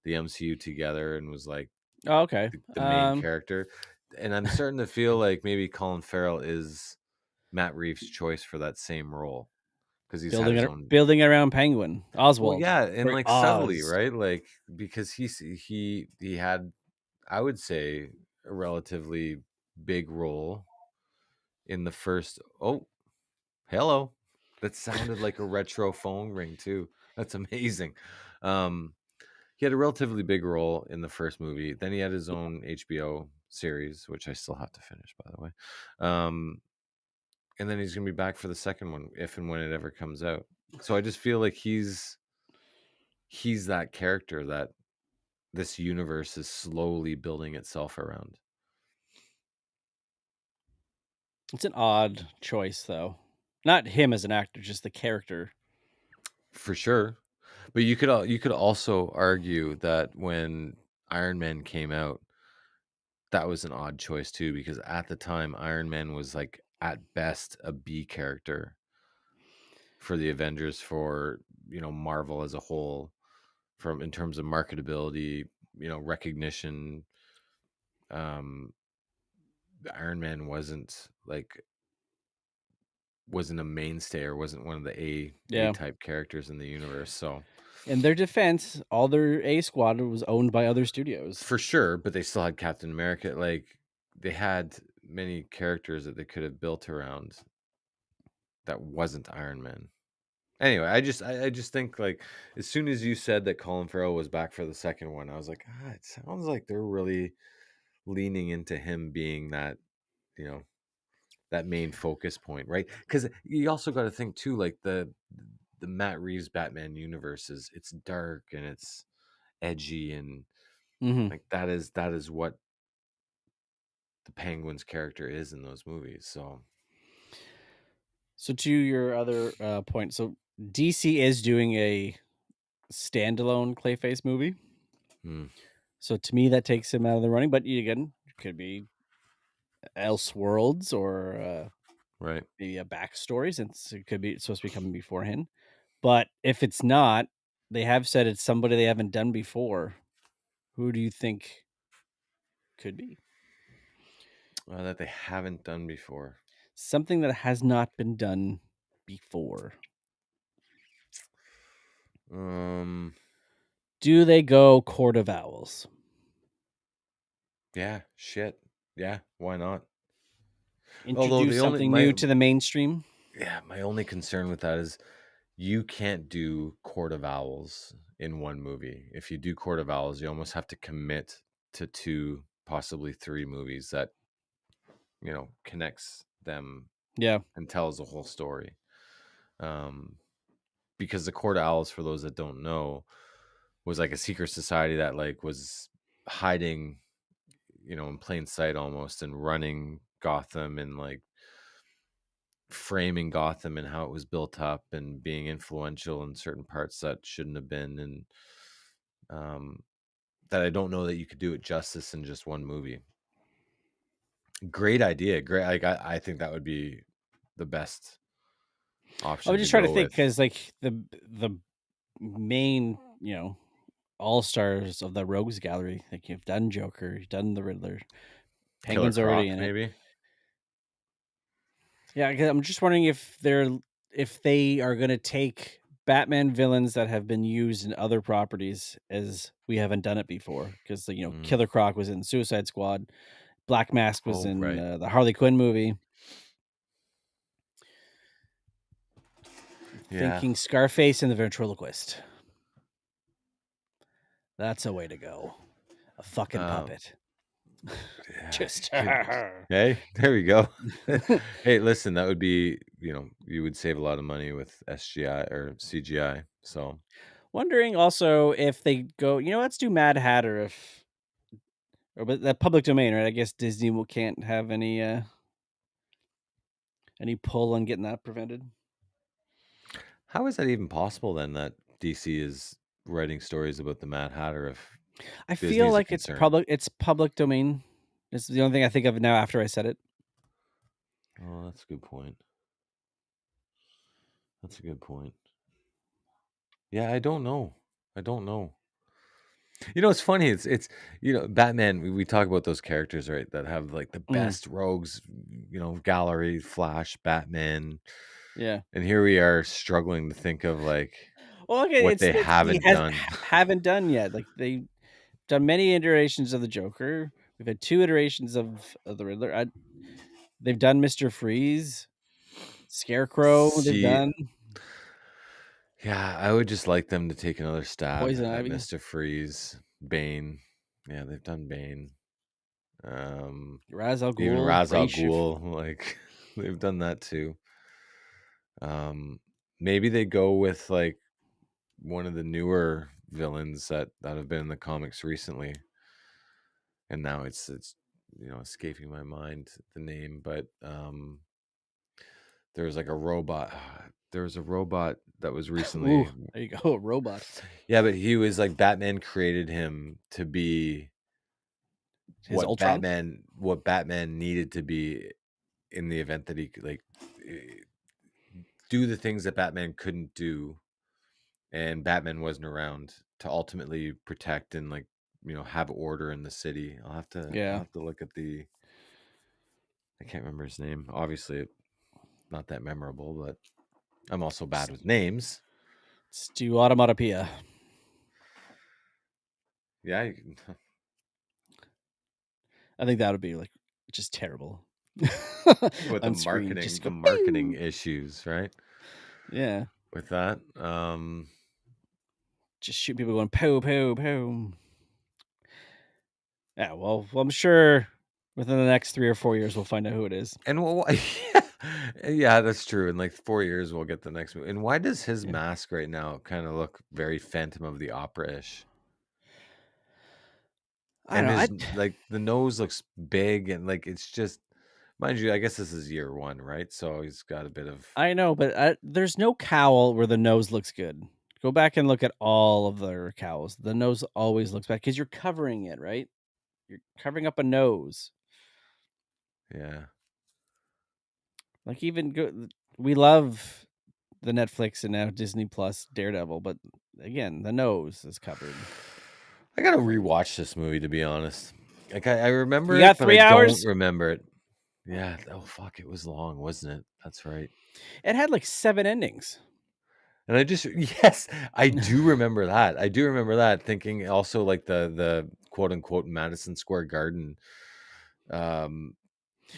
[SPEAKER 2] the MCU together and was like
[SPEAKER 1] Oh, okay.
[SPEAKER 2] the main character. And I'm starting to feel like maybe Colin Farrell is Matt Reeves' choice for that same role because he's had his own.
[SPEAKER 1] Building around Penguin
[SPEAKER 2] Well,
[SPEAKER 1] Oswald
[SPEAKER 2] yeah, and
[SPEAKER 1] or
[SPEAKER 2] like subtly,
[SPEAKER 1] Oz.
[SPEAKER 2] right? Like because he had, I would say, a relatively big role in the first. Oh, hello, that sounded like a retro phone ring too. That's amazing. Um, he had a relatively big role in the first movie. Then he had his own HBO series, which I still have to finish, by the way. Um, and then he's gonna be back for the second one if and when it ever comes out. So I just feel like he's that character that this universe is slowly building itself around.
[SPEAKER 1] It's an odd choice, though. Not him as an actor, just the character.
[SPEAKER 2] For sure. But you could also argue that when Iron Man came out, that was an odd choice too, because at the time Iron Man was like at best a B character for the Avengers for, you know, Marvel as a whole, from in terms of marketability, you know, recognition. Um Iron Man wasn't a mainstay or wasn't one of the A
[SPEAKER 1] Yeah.
[SPEAKER 2] type characters in the universe. So
[SPEAKER 1] In their defense, all their A squad was owned by other studios.
[SPEAKER 2] for sure, but they still had Captain America. Like they had many characters that they could have built around that wasn't Iron Man. Anyway, I just think like as soon as you said that Colin Farrell was back for the second one, I was like, it sounds like they're really leaning into him being that, you know, that main focus point, right? Because you also got to think too, like the Matt Reeves Batman universe is it's dark and it's edgy and
[SPEAKER 1] Hmm.
[SPEAKER 2] like that is what the Penguin's character is in those movies. So
[SPEAKER 1] So, to your other point, so DC is doing a standalone Clayface movie.
[SPEAKER 2] hmm,
[SPEAKER 1] So, to me, that takes him out of the running. But again, it could be Elseworlds or
[SPEAKER 2] right.
[SPEAKER 1] maybe a backstory, since it could be supposed to be coming beforehand. But if it's not, they have said it's somebody they haven't done before. Who do you think could be?
[SPEAKER 2] That they haven't done before.
[SPEAKER 1] Something that has not been done before.
[SPEAKER 2] Um,
[SPEAKER 1] Do they go Court of Owls?
[SPEAKER 2] yeah, shit. Yeah, why not? Although
[SPEAKER 1] Introduce
[SPEAKER 2] the only
[SPEAKER 1] something new to the mainstream?
[SPEAKER 2] my only concern with that is you can't do Court of Owls in one movie. If you do Court of Owls, you almost have to commit to two, possibly three movies that, you know, connects them
[SPEAKER 1] Yeah.
[SPEAKER 2] and tells the whole story. Um, because the Court Owls, for those that don't know, was like a secret society that like was hiding, in plain sight almost, and running Gotham and like framing Gotham and how it was built up and being influential in certain parts that shouldn't have been, and um, that I don't know that you could do it justice in just one movie. Great idea, great. Like I think that would be the best
[SPEAKER 1] I was
[SPEAKER 2] option to
[SPEAKER 1] just trying to
[SPEAKER 2] go
[SPEAKER 1] think
[SPEAKER 2] with.
[SPEAKER 1] because like the main, all stars of the Rogues Gallery, like you've done Joker, you've done the Riddler,
[SPEAKER 2] Killer
[SPEAKER 1] Penguin's already
[SPEAKER 2] Croc,
[SPEAKER 1] in it.
[SPEAKER 2] maybe.
[SPEAKER 1] Yeah, 'cause I'm just wondering if they are gonna take Batman villains that have been used in other properties as we haven't done it before. Because
[SPEAKER 2] Mm.
[SPEAKER 1] Killer Croc was in Suicide Squad, Black Mask was
[SPEAKER 2] Oh,
[SPEAKER 1] in
[SPEAKER 2] right.
[SPEAKER 1] the Harley Quinn movie.
[SPEAKER 2] Yeah.
[SPEAKER 1] Thinking Scarface and the Ventriloquist. That's a way to go. A fucking
[SPEAKER 2] Um,
[SPEAKER 1] puppet.
[SPEAKER 2] yeah,
[SPEAKER 1] Just
[SPEAKER 2] hey, there we go. Hey, listen, that would be, you would save a lot of money with SGI or CGI. So,
[SPEAKER 1] wondering also if they go, let's do Mad Hatter if but that public domain, right? I guess Disney can't have any pull on getting that prevented.
[SPEAKER 2] how is that even possible then that DC is writing stories about the Mad Hatter if
[SPEAKER 1] I feel
[SPEAKER 2] Disney's a
[SPEAKER 1] like
[SPEAKER 2] concern?
[SPEAKER 1] it's public domain. It's the only thing I think of now after I said it.
[SPEAKER 2] Oh, that's a good point. That's a good point. Yeah, I don't know. I don't know. It's funny. It's Batman. We talk about those characters, right? That have like the
[SPEAKER 1] Mm,
[SPEAKER 2] best rogues, gallery, Flash, Batman,
[SPEAKER 1] yeah.
[SPEAKER 2] and here we are struggling to think of like
[SPEAKER 1] Well, okay,
[SPEAKER 2] what
[SPEAKER 1] it's
[SPEAKER 2] they
[SPEAKER 1] that he
[SPEAKER 2] haven't done.
[SPEAKER 1] haven't done yet. Like they've done many iterations of the Joker. We've had 2 iterations of the Riddler. They've done Mr. Freeze, Scarecrow. They've
[SPEAKER 2] See,
[SPEAKER 1] done
[SPEAKER 2] yeah, I would just like them to take another stab
[SPEAKER 1] Poison
[SPEAKER 2] at
[SPEAKER 1] Ivy,
[SPEAKER 2] Mister Freeze, Bane. Yeah, they've done Bane. Um,
[SPEAKER 1] Ra's al
[SPEAKER 2] even
[SPEAKER 1] Ghul,
[SPEAKER 2] Ra's al
[SPEAKER 1] Ra's
[SPEAKER 2] Ghul, like they've done that too. Um, Maybe they go with like one of the newer villains that have been in the comics recently, and now it's escaping my mind the name, but there was like a robot. There was a robot that was
[SPEAKER 1] Ooh,
[SPEAKER 2] recently.
[SPEAKER 1] there you go, a robot.
[SPEAKER 2] Yeah, but he was like Batman created him to be
[SPEAKER 1] His Ultron?
[SPEAKER 2] what Batman needed to be in the event that he could like eh, do the things that Batman couldn't do, and Batman wasn't around to ultimately protect and like have order in the city. I'll
[SPEAKER 1] Yeah.
[SPEAKER 2] have to look at the I can't remember his name. Obviously, not that memorable, but I'm also bad with names.
[SPEAKER 1] Let's do Automatopoeia.
[SPEAKER 2] Yeah,
[SPEAKER 1] I think that would be, like, just terrible.
[SPEAKER 2] with
[SPEAKER 1] On screen, just
[SPEAKER 2] the
[SPEAKER 1] go,
[SPEAKER 2] marketing
[SPEAKER 1] "Pew!"
[SPEAKER 2] issues, right?
[SPEAKER 1] Yeah.
[SPEAKER 2] With that,
[SPEAKER 1] Just shoot people going, "Pow, pow, pow." Yeah, well, I'm sure within the next 3 or 4 years, we'll find out who it is.
[SPEAKER 2] and yeah, yeah, that's true. In like 4 years, we'll get the next movie. And why does his
[SPEAKER 1] Yeah.
[SPEAKER 2] mask right now kind of look very Phantom of the Opera ish?
[SPEAKER 1] I
[SPEAKER 2] And
[SPEAKER 1] don't know,
[SPEAKER 2] his like the nose looks big and like it's just mind you, I guess this is year one, right? So he's got a bit of
[SPEAKER 1] I know, but there's no cowl where the nose looks good. Go back and look at all of their cowls. The nose always looks bad because 'cause you're covering it, right? You're covering up a nose.
[SPEAKER 2] yeah.
[SPEAKER 1] Like, even we love the Netflix and now Disney Plus Daredevil, but again, the nose is covered.
[SPEAKER 2] I gotta rewatch this movie to be honest. Like I
[SPEAKER 1] You
[SPEAKER 2] remember
[SPEAKER 1] got
[SPEAKER 2] it, but I
[SPEAKER 1] 3
[SPEAKER 2] don't
[SPEAKER 1] hours?
[SPEAKER 2] remember it. Yeah. Oh fuck, it was long, wasn't it? That's right.
[SPEAKER 1] It had, like, 7 endings.
[SPEAKER 2] And I just yes, I do remember that. I do remember that thinking also like the quote unquote Madison Square Garden um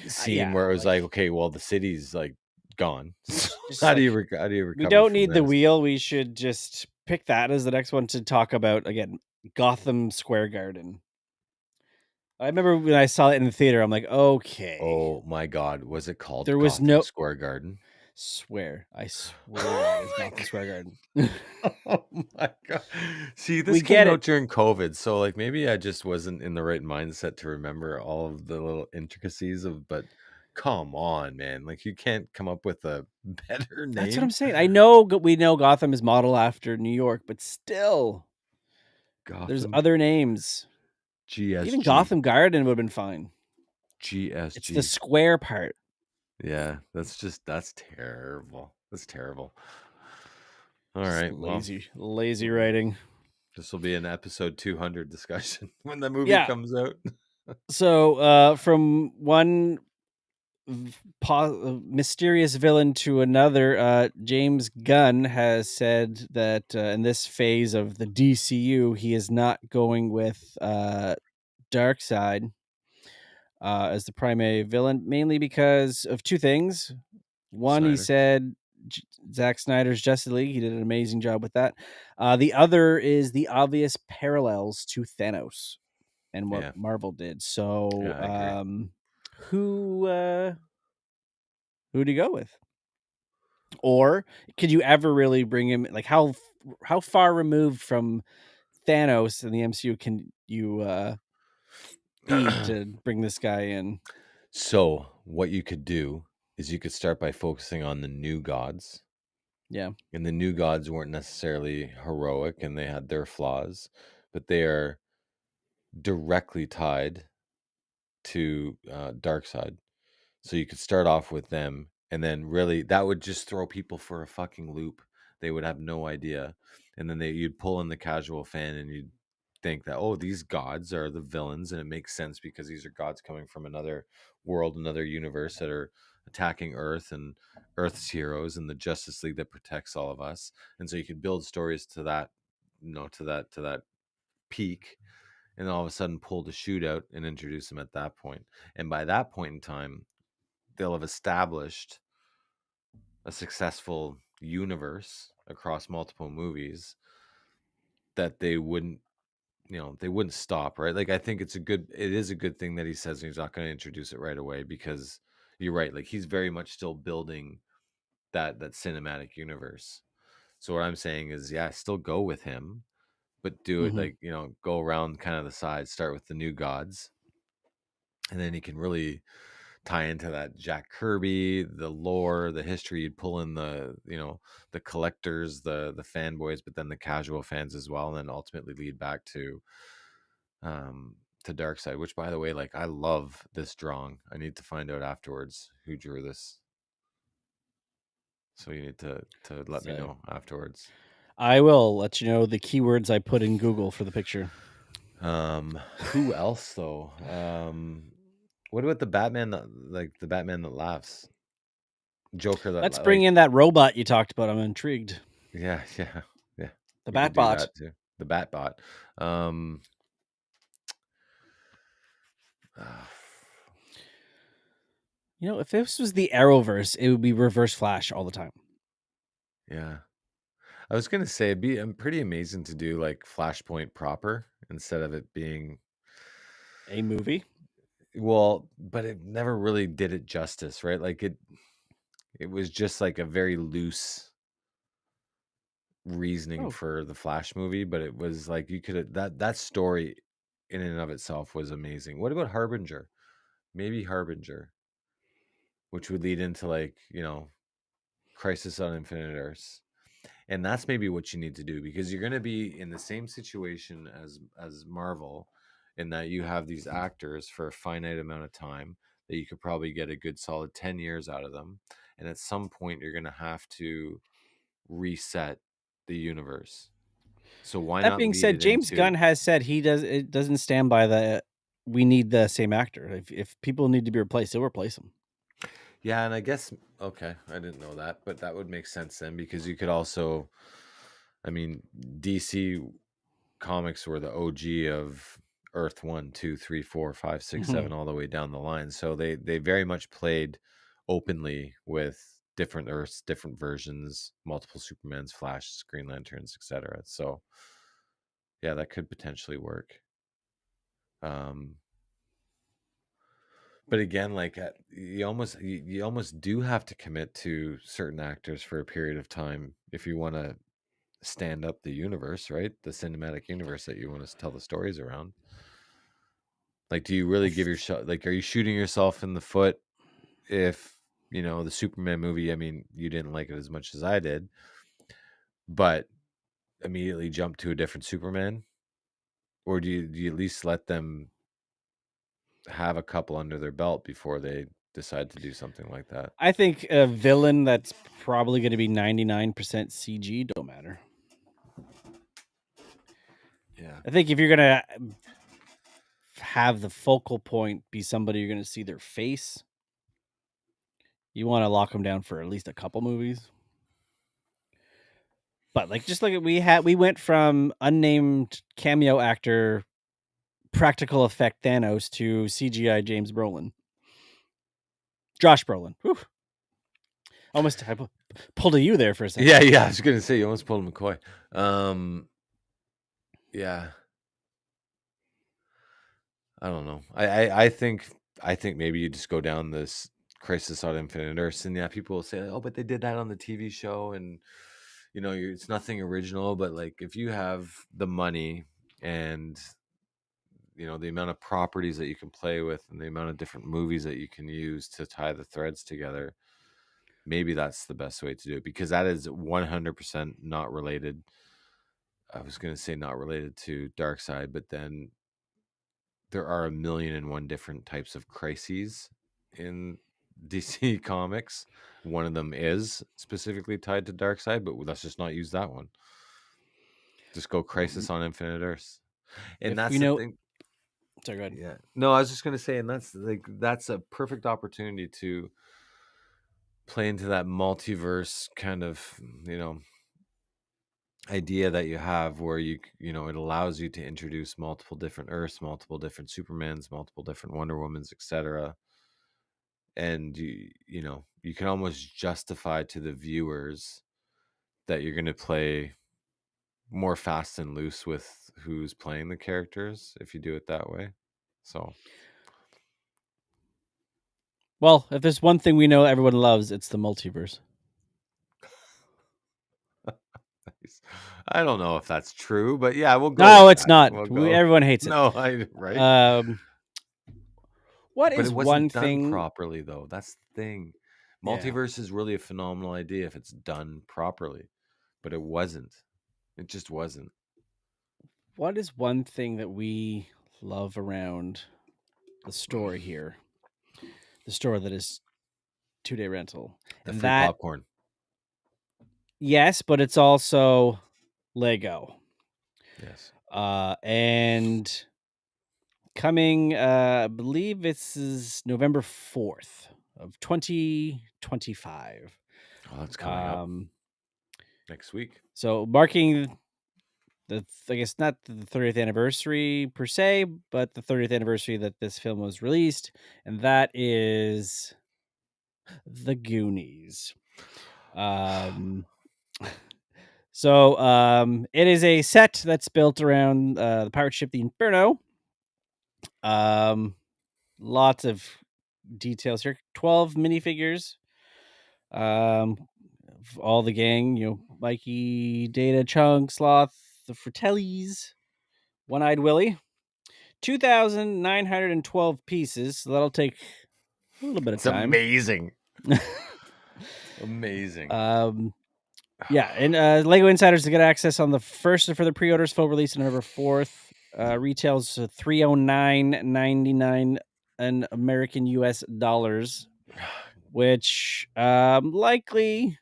[SPEAKER 2] scene
[SPEAKER 1] Yeah,
[SPEAKER 2] where it was
[SPEAKER 1] like,
[SPEAKER 2] like, okay, well the city's like gone. So
[SPEAKER 1] just like,
[SPEAKER 2] how do you
[SPEAKER 1] we
[SPEAKER 2] recover
[SPEAKER 1] don't
[SPEAKER 2] from
[SPEAKER 1] need the
[SPEAKER 2] this?
[SPEAKER 1] wheel, we should just pick that as the next one to talk about, again, Gotham Square Garden. I remember when I saw it in the theater, I'm like, "Okay."
[SPEAKER 2] Oh my god, was it called
[SPEAKER 1] There was
[SPEAKER 2] Gotham
[SPEAKER 1] no
[SPEAKER 2] Square Garden?
[SPEAKER 1] I swear
[SPEAKER 2] Oh
[SPEAKER 1] it's
[SPEAKER 2] my
[SPEAKER 1] Madison Square Garden.
[SPEAKER 2] Oh my god. See,
[SPEAKER 1] We
[SPEAKER 2] this
[SPEAKER 1] get
[SPEAKER 2] came
[SPEAKER 1] it.
[SPEAKER 2] out during COVID, so, like, maybe I just wasn't in the right mindset to remember all of the little intricacies of but come on, man, like, you can't come up with a better
[SPEAKER 1] That's what I'm
[SPEAKER 2] name?
[SPEAKER 1] saying. I know we know Gotham is modeled after New York, but still, there's
[SPEAKER 2] Gotham
[SPEAKER 1] other names. Even
[SPEAKER 2] GSG.
[SPEAKER 1] Gotham Garden would have been fine. It's the
[SPEAKER 2] GSG.
[SPEAKER 1] square part.
[SPEAKER 2] Yeah, that's terrible. That's terrible.
[SPEAKER 1] Just
[SPEAKER 2] Alright, well,
[SPEAKER 1] lazy writing.
[SPEAKER 2] this will be an episode 200 discussion when the movie
[SPEAKER 1] Yeah.
[SPEAKER 2] comes out.
[SPEAKER 1] So, from one mysterious villain to another, James Gunn has said that in this phase of the DCU, he is not going with Darkseid as the primary villain, mainly because of two things. One, he
[SPEAKER 2] Snyder.
[SPEAKER 1] said Zack Snyder's Justice League. He did an amazing job with that. The other is the obvious parallels to Thanos and what
[SPEAKER 2] Yeah.
[SPEAKER 1] Marvel did. So,
[SPEAKER 2] Yeah, I agree.
[SPEAKER 1] who who do you go with? Or could you ever really bring him? Like how far removed from Thanos in the MCU can you be to bring this guy in?
[SPEAKER 2] So, what you could do is you could start by focusing on the new gods.
[SPEAKER 1] Yeah.
[SPEAKER 2] And the new gods weren't necessarily heroic and they had their flaws, but they are directly tied to Darkseid. So you could start off with them, and then really that would just throw people for a fucking loop. They would have no idea, and then you'd pull in the casual fan, and you'd think that oh, these gods are the villains, and it makes sense because these are gods coming from another world, another universe that are attacking Earth and Earth's heroes, and the Justice League that protects all of us. And so you could build stories to that, to that peak, and all of a sudden pull the shootout and introduce them at that point. And by that point in time, they'll have established a successful universe across multiple movies that they wouldn't stop, right? Like I think it is a good thing that he says he's not going to introduce it right away because you're right, like he's very much still building that cinematic universe. So what I'm saying is yeah, still go with him, but do it
[SPEAKER 1] Hmm.
[SPEAKER 2] like, go around kind of the sides, start with the new gods, and then he can really tie into that Jack Kirby, the lore, the history. You'd pull in the collectors, the fanboys, but then the casual fans as well, and then ultimately lead back um to Darkseid. Which, by the way, like I love this drawing. I need to find out afterwards who drew this, so you need to let me
[SPEAKER 1] So
[SPEAKER 2] know afterwards.
[SPEAKER 1] I will let you know the keywords I put in Google for the picture.
[SPEAKER 2] Who else though? What about the Batman the Batman that laughs? Joker that
[SPEAKER 1] Let's bring in
[SPEAKER 2] like
[SPEAKER 1] that robot you talked about. I'm intrigued.
[SPEAKER 2] yeah, yeah, yeah.
[SPEAKER 1] The
[SPEAKER 2] We could do
[SPEAKER 1] Batbot.
[SPEAKER 2] that too. The Batbot. Um, uh,
[SPEAKER 1] You know, if this was the Arrowverse, it would be Reverse Flash all the time.
[SPEAKER 2] yeah, I was gonna say it'd be pretty amazing to do like Flashpoint proper instead of it being
[SPEAKER 1] A movie.
[SPEAKER 2] well, but it never really did it justice, right? Like it was just like a very loose reasoning
[SPEAKER 1] Oh,
[SPEAKER 2] for the Flash movie, but it was like you could have that story in and of itself was amazing. What about Harbinger? Maybe Harbinger, which would lead into like, Crisis on Infinite Earths. And that's maybe what you need to do because you're going to be in the same situation as Marvel in that you have these actors for a finite amount of time that you could probably get a good solid 10 years out of them, and at some point you're going to have to reset the universe. So why
[SPEAKER 1] that
[SPEAKER 2] not
[SPEAKER 1] being
[SPEAKER 2] lead
[SPEAKER 1] said,
[SPEAKER 2] it
[SPEAKER 1] James Gunn
[SPEAKER 2] into
[SPEAKER 1] has said it doesn't stand by the we need the same actor. If people need to be replaced, they'll replace them.
[SPEAKER 2] yeah, and I guess okay, I didn't know that, but that would make sense then because you could also I mean DC comics were the OG of Earth 1, 2, 3, 4, 5, 6,
[SPEAKER 1] Mhm.
[SPEAKER 2] 7, all the way down the line. So they very much played openly with different Earths, different versions, multiple Supermans, Flash, Green Lanterns, etc. So yeah, that could potentially work. Um, But again, like you almost do have to commit to certain actors for a period of time if you want to stand up the universe, right? The cinematic universe that you want to tell the stories around. Like, do you really give yourself, like, are you shooting yourself in the foot if, the Superman movie, I mean, you didn't like it as much as I did, but immediately jump to a different Superman? Or do you at least let them have a couple under their belt before they decide to do something like that?
[SPEAKER 1] I think a villain that's probably going to be 99% CG don't matter.
[SPEAKER 2] Yeah.
[SPEAKER 1] I think if you're going to have the focal point be somebody you're going to see their face, you want to lock them down for at least a couple movies. But like, just like we went from unnamed cameo actor, practical effect Thanos to CGI James Brolin, Josh Brolin. Whew. Almost I pulled a U there for a second.
[SPEAKER 2] Yeah, I was gonna say you almost pulled McCoy. Yeah. I don't know. I think maybe you just go down this Crisis on Infinite Earths, and yeah, people will say, "Oh, but they did that on the TV show," and it's nothing original. But like, if you have the money and the amount of properties that you can play with, and the amount of different movies that you can use to tie the threads together, maybe that's the best way to do it, because that is 100% not related. I was gonna say not related to Darkseid, but then there are a million and one different types of crises in DC Comics. One of them is specifically tied to Darkseid, but let's just not use that one. Just go Crisis on Infinite Earths. And
[SPEAKER 1] If
[SPEAKER 2] that's
[SPEAKER 1] we
[SPEAKER 2] the
[SPEAKER 1] know,
[SPEAKER 2] thing.
[SPEAKER 1] sorry, go ahead.
[SPEAKER 2] Yeah. No, I was just gonna say, and that's a perfect opportunity to play into that multiverse kind of, idea that you have, where it allows you to introduce multiple different Earths, multiple different Supermans, multiple different Wonder Womans, etc. And you can almost justify to the viewers that you're going to play more fast and loose with who's playing the characters if you do it that way. So
[SPEAKER 1] Well, if there's one thing we know everyone loves, it's the multiverse.
[SPEAKER 2] I don't know if that's true, but yeah, we'll go
[SPEAKER 1] No,
[SPEAKER 2] with
[SPEAKER 1] it's
[SPEAKER 2] that.
[SPEAKER 1] not.
[SPEAKER 2] We'll go.
[SPEAKER 1] Everyone hates it.
[SPEAKER 2] No, I right.
[SPEAKER 1] Um, what
[SPEAKER 2] But it
[SPEAKER 1] is one
[SPEAKER 2] wasn't done
[SPEAKER 1] thing?
[SPEAKER 2] properly, though. That's the thing.
[SPEAKER 1] Yeah.
[SPEAKER 2] Multiverse is really a phenomenal idea if it's done properly, but it wasn't. It just wasn't.
[SPEAKER 1] What is one thing that we love around the story here? The store that is 2-day rental,
[SPEAKER 2] The
[SPEAKER 1] and
[SPEAKER 2] free
[SPEAKER 1] that
[SPEAKER 2] popcorn.
[SPEAKER 1] yes, but it's also Lego.
[SPEAKER 2] Yes.
[SPEAKER 1] And coming, I believe this is November 4th of 2025.
[SPEAKER 2] Oh, that's coming up
[SPEAKER 1] Um,
[SPEAKER 2] next week.
[SPEAKER 1] so marking I guess not the 30th anniversary per se, but the 30th anniversary that this film was released, and that is The Goonies. Um, it is a set that's built around the pirate ship, the Inferno. Um, Lots of details here. 12 minifigures. Of all the gang, Mikey, Data, Chunk, Sloth, the Fratellis, One-Eyed Willie. 2,912 pieces. So that'll take a little bit of
[SPEAKER 2] It's
[SPEAKER 1] time.
[SPEAKER 2] amazing. Amazing.
[SPEAKER 1] Yeah, and Lego Insiders to get access on the first for the pre-orders, full release on November 4th. Retails $309.99 in American US dollars, which likely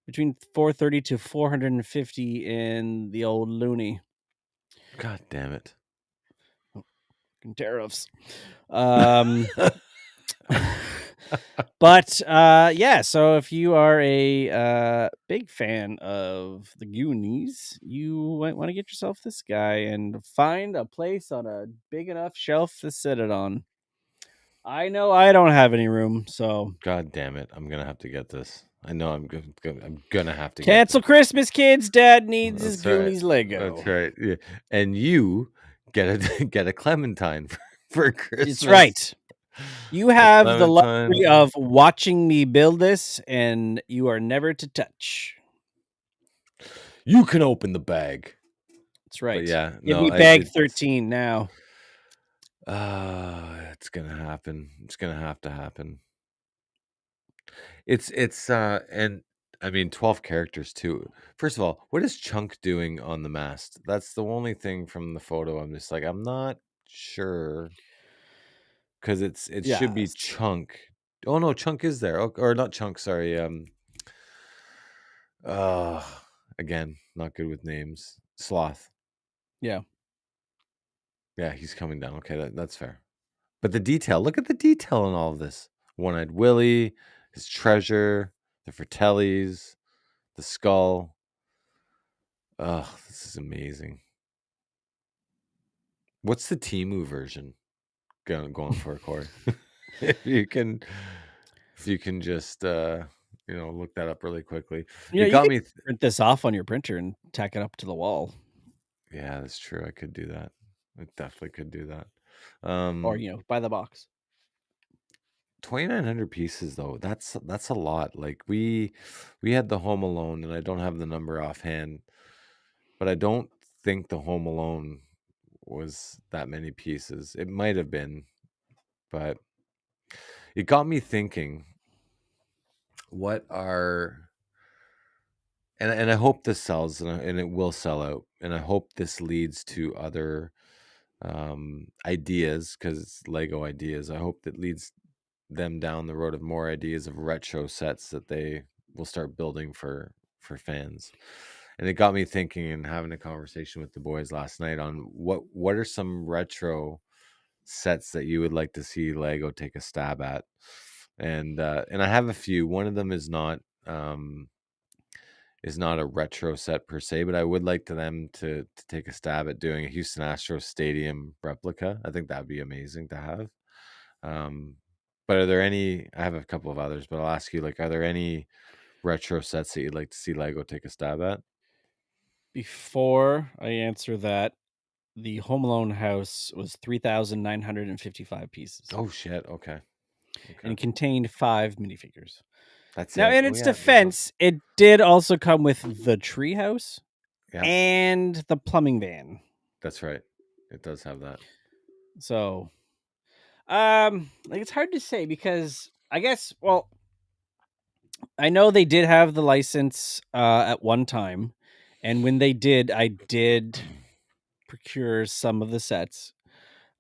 [SPEAKER 1] between 430 to 450 in the old loony.
[SPEAKER 2] God damn it.
[SPEAKER 1] Tariffs. But yeah, so if you are a big fan of the Goonies, you might want to get yourself this guy and find a place on a big enough shelf to sit it on. I know I don't have any room, so
[SPEAKER 2] God damn it. I'm going to have to get this. I know I'm gonna have to get
[SPEAKER 1] cancel
[SPEAKER 2] this.
[SPEAKER 1] Christmas, kids. Dad needs his
[SPEAKER 2] That's right.
[SPEAKER 1] Goonies Lego.
[SPEAKER 2] That's right. Yeah. And you get a get a Clementine for
[SPEAKER 1] It's
[SPEAKER 2] Christmas.
[SPEAKER 1] right. You
[SPEAKER 2] The
[SPEAKER 1] have the luxury
[SPEAKER 2] Clementine.
[SPEAKER 1] of watching me build this, and you are never to touch.
[SPEAKER 2] You can open the bag.
[SPEAKER 1] That's
[SPEAKER 2] But
[SPEAKER 1] right.
[SPEAKER 2] yeah,
[SPEAKER 1] Give
[SPEAKER 2] no,
[SPEAKER 1] me
[SPEAKER 2] I
[SPEAKER 1] bag
[SPEAKER 2] it
[SPEAKER 1] 13 now.
[SPEAKER 2] it's gonna happen. It's gonna have to happen. And I mean 12 characters too. First of all, what is Chunk doing on the mast? That's the only thing from the photo. I'm just like, I'm not sure because it should be
[SPEAKER 1] Yes.
[SPEAKER 2] Chunk. Oh no, Chunk is there. Oh, or not Chunk, sorry. Uh again, not good with names. Sloth.
[SPEAKER 1] Yeah.
[SPEAKER 2] Yeah, he's coming down. Okay, that's fair. But the detail, look at the detail in all of this. One-eyed Willie, his treasure, the Fratellis, the skull. Oh, this is amazing. What's the Timu version going for, Corey? if you can, if you can just look that up really quickly.
[SPEAKER 1] You know,
[SPEAKER 2] It
[SPEAKER 1] you
[SPEAKER 2] got
[SPEAKER 1] could
[SPEAKER 2] me.
[SPEAKER 1] print this off on your printer and tack it up to the wall,
[SPEAKER 2] Yeah, that's true. I could do that. I definitely could do that.
[SPEAKER 1] or,
[SPEAKER 2] Um,
[SPEAKER 1] buy the box.
[SPEAKER 2] 2,900 pieces though. That's a lot. Like we had the Home Alone, and I don't have the number offhand, but I don't think the Home Alone was that many pieces. It might have been, but it got me thinking, what are and I hope this sells, and it will sell out, and I hope this leads to other ideas, because it's Lego ideas. I hope that leads them down the road of more ideas of retro sets that they will start building for fans. And it got me thinking and having a conversation with the boys last night on what are some retro sets that you would like to see Lego take a stab at. And I have a few. One of them is not a retro set per se, but I would like to them to take a stab at doing a Houston Astros stadium replica. I think that'd be amazing to have. Um, but are there any? I have a couple of others, but I'll ask you, like, are there any retro sets that you'd like to see Lego take a stab at?
[SPEAKER 1] Before I answer that, the Home Alone house was 3,955 pieces
[SPEAKER 2] Oh shit. Okay. Okay.
[SPEAKER 1] and contained 5 minifigures.
[SPEAKER 2] That's
[SPEAKER 1] Now,
[SPEAKER 2] it.
[SPEAKER 1] in
[SPEAKER 2] Oh
[SPEAKER 1] its
[SPEAKER 2] yeah. There's not.
[SPEAKER 1] defense, it did also come with the treehouse
[SPEAKER 2] Yeah.
[SPEAKER 1] and the plumbing van.
[SPEAKER 2] That's right. It does have that.
[SPEAKER 1] So, like, it's hard to say because I guess, well, I know they did have the license at one time, and when they did, I did procure some of the sets.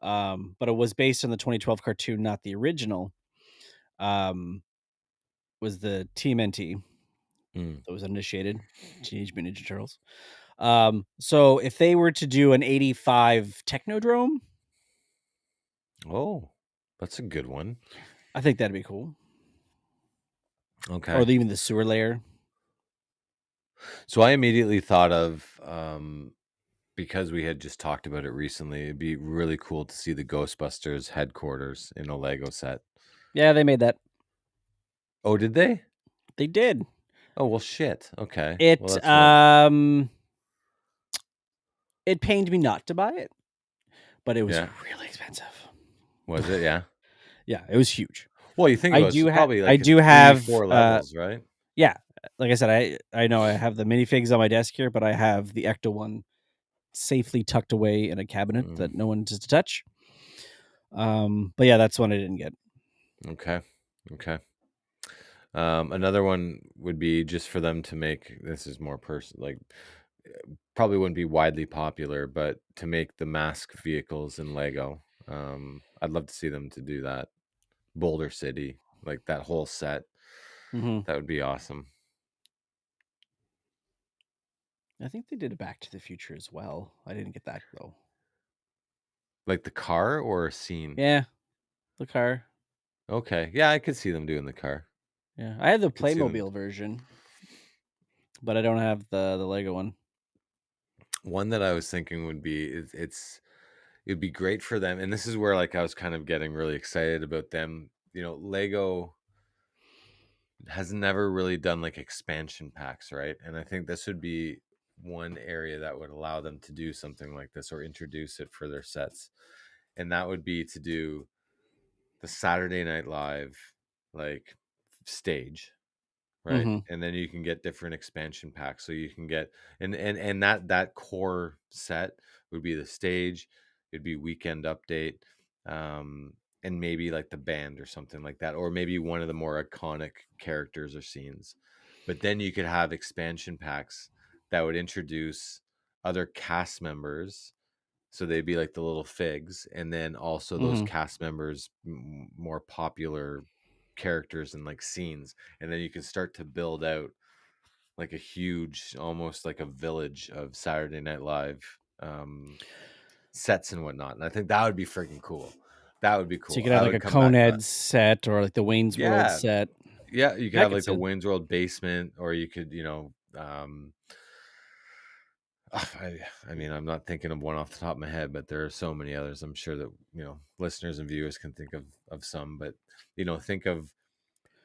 [SPEAKER 1] But it was based on the 2012 cartoon, not the original. Um, was the TMNT
[SPEAKER 2] Mm.
[SPEAKER 1] that was initiated, Teenage Mutant Ninja Turtles. So if they were to do an 85 Technodrome,
[SPEAKER 2] Oh, that's a good one.
[SPEAKER 1] I think that'd be cool. Or
[SPEAKER 2] Okay.
[SPEAKER 1] even the sewer layer.
[SPEAKER 2] So I immediately thought of because we had just talked about it recently, it'd be really cool to see the Ghostbusters headquarters in a Lego set.
[SPEAKER 1] Yeah, they made that.
[SPEAKER 2] Oh, did they?
[SPEAKER 1] They did.
[SPEAKER 2] Oh, well, shit. Okay. Well,
[SPEAKER 1] It
[SPEAKER 2] that's not.
[SPEAKER 1] it pained me not to buy it, but it was
[SPEAKER 2] Yeah.
[SPEAKER 1] really expensive.
[SPEAKER 2] Was it? Yeah.
[SPEAKER 1] Yeah, it was huge.
[SPEAKER 2] Well, you think
[SPEAKER 1] I
[SPEAKER 2] about it,
[SPEAKER 1] do
[SPEAKER 2] so
[SPEAKER 1] have
[SPEAKER 2] probably
[SPEAKER 1] I
[SPEAKER 2] like a
[SPEAKER 1] do
[SPEAKER 2] three,
[SPEAKER 1] have
[SPEAKER 2] four levels, right?
[SPEAKER 1] yeah, like I said, I know I have the minifigs on my desk here, but I have the Ecto one safely tucked away in a cabinet
[SPEAKER 2] Mm,
[SPEAKER 1] that no one is to touch. But yeah, that's one I didn't get.
[SPEAKER 2] okay. Okay. Another one would be just for them to make, this is more like probably wouldn't be widely popular, but to make the mask vehicles in Lego. I'd love to see them to do that. Boulder City, like that whole set.
[SPEAKER 1] Mhm.
[SPEAKER 2] That would be awesome.
[SPEAKER 1] I think they did a Back to the Future as well. I didn't get that though.
[SPEAKER 2] Like the car or a scene.
[SPEAKER 1] Yeah, the car.
[SPEAKER 2] Okay. Yeah, I could see them doing the car.
[SPEAKER 1] Yeah, I have the
[SPEAKER 2] I could see them.
[SPEAKER 1] Playmobil version, but I don't have the Lego one.
[SPEAKER 2] One that I was thinking would be it'd be great for them, and this is where like I was kind of getting really excited about them. Lego has never really done like expansion packs, right? And I think this would be one area that would allow them to do something like this or introduce it for their sets. And that would be to do the Saturday Night Live like stage, right?
[SPEAKER 1] Mhm.
[SPEAKER 2] And then you can get different expansion packs. So you can get and that core set would be the stage, it'd be Weekend Update, um, and maybe like the band or something like that, or maybe one of the more iconic characters or scenes. But then you could have expansion packs that would introduce other cast members, so they'd be like the little figs, and then also those
[SPEAKER 1] Mhm.
[SPEAKER 2] cast members more popular characters and like scenes, and then you can start to build out like a huge, almost like a village of Saturday Night Live sets and whatnot. And I think that would be freaking cool. That would be
[SPEAKER 1] So you
[SPEAKER 2] cool.
[SPEAKER 1] could have
[SPEAKER 2] I
[SPEAKER 1] like
[SPEAKER 2] would
[SPEAKER 1] a
[SPEAKER 2] come back to that.
[SPEAKER 1] Coneheads set or like the Wayne's World
[SPEAKER 2] Yeah,
[SPEAKER 1] set.
[SPEAKER 2] yeah, you could
[SPEAKER 1] I
[SPEAKER 2] have
[SPEAKER 1] could
[SPEAKER 2] like
[SPEAKER 1] see
[SPEAKER 2] the
[SPEAKER 1] it.
[SPEAKER 2] Wayne's World basement, or you could, I mean, I'm not thinking of one off the top of my head, but there are so many others. I'm sure that listeners and viewers can think of some, but think of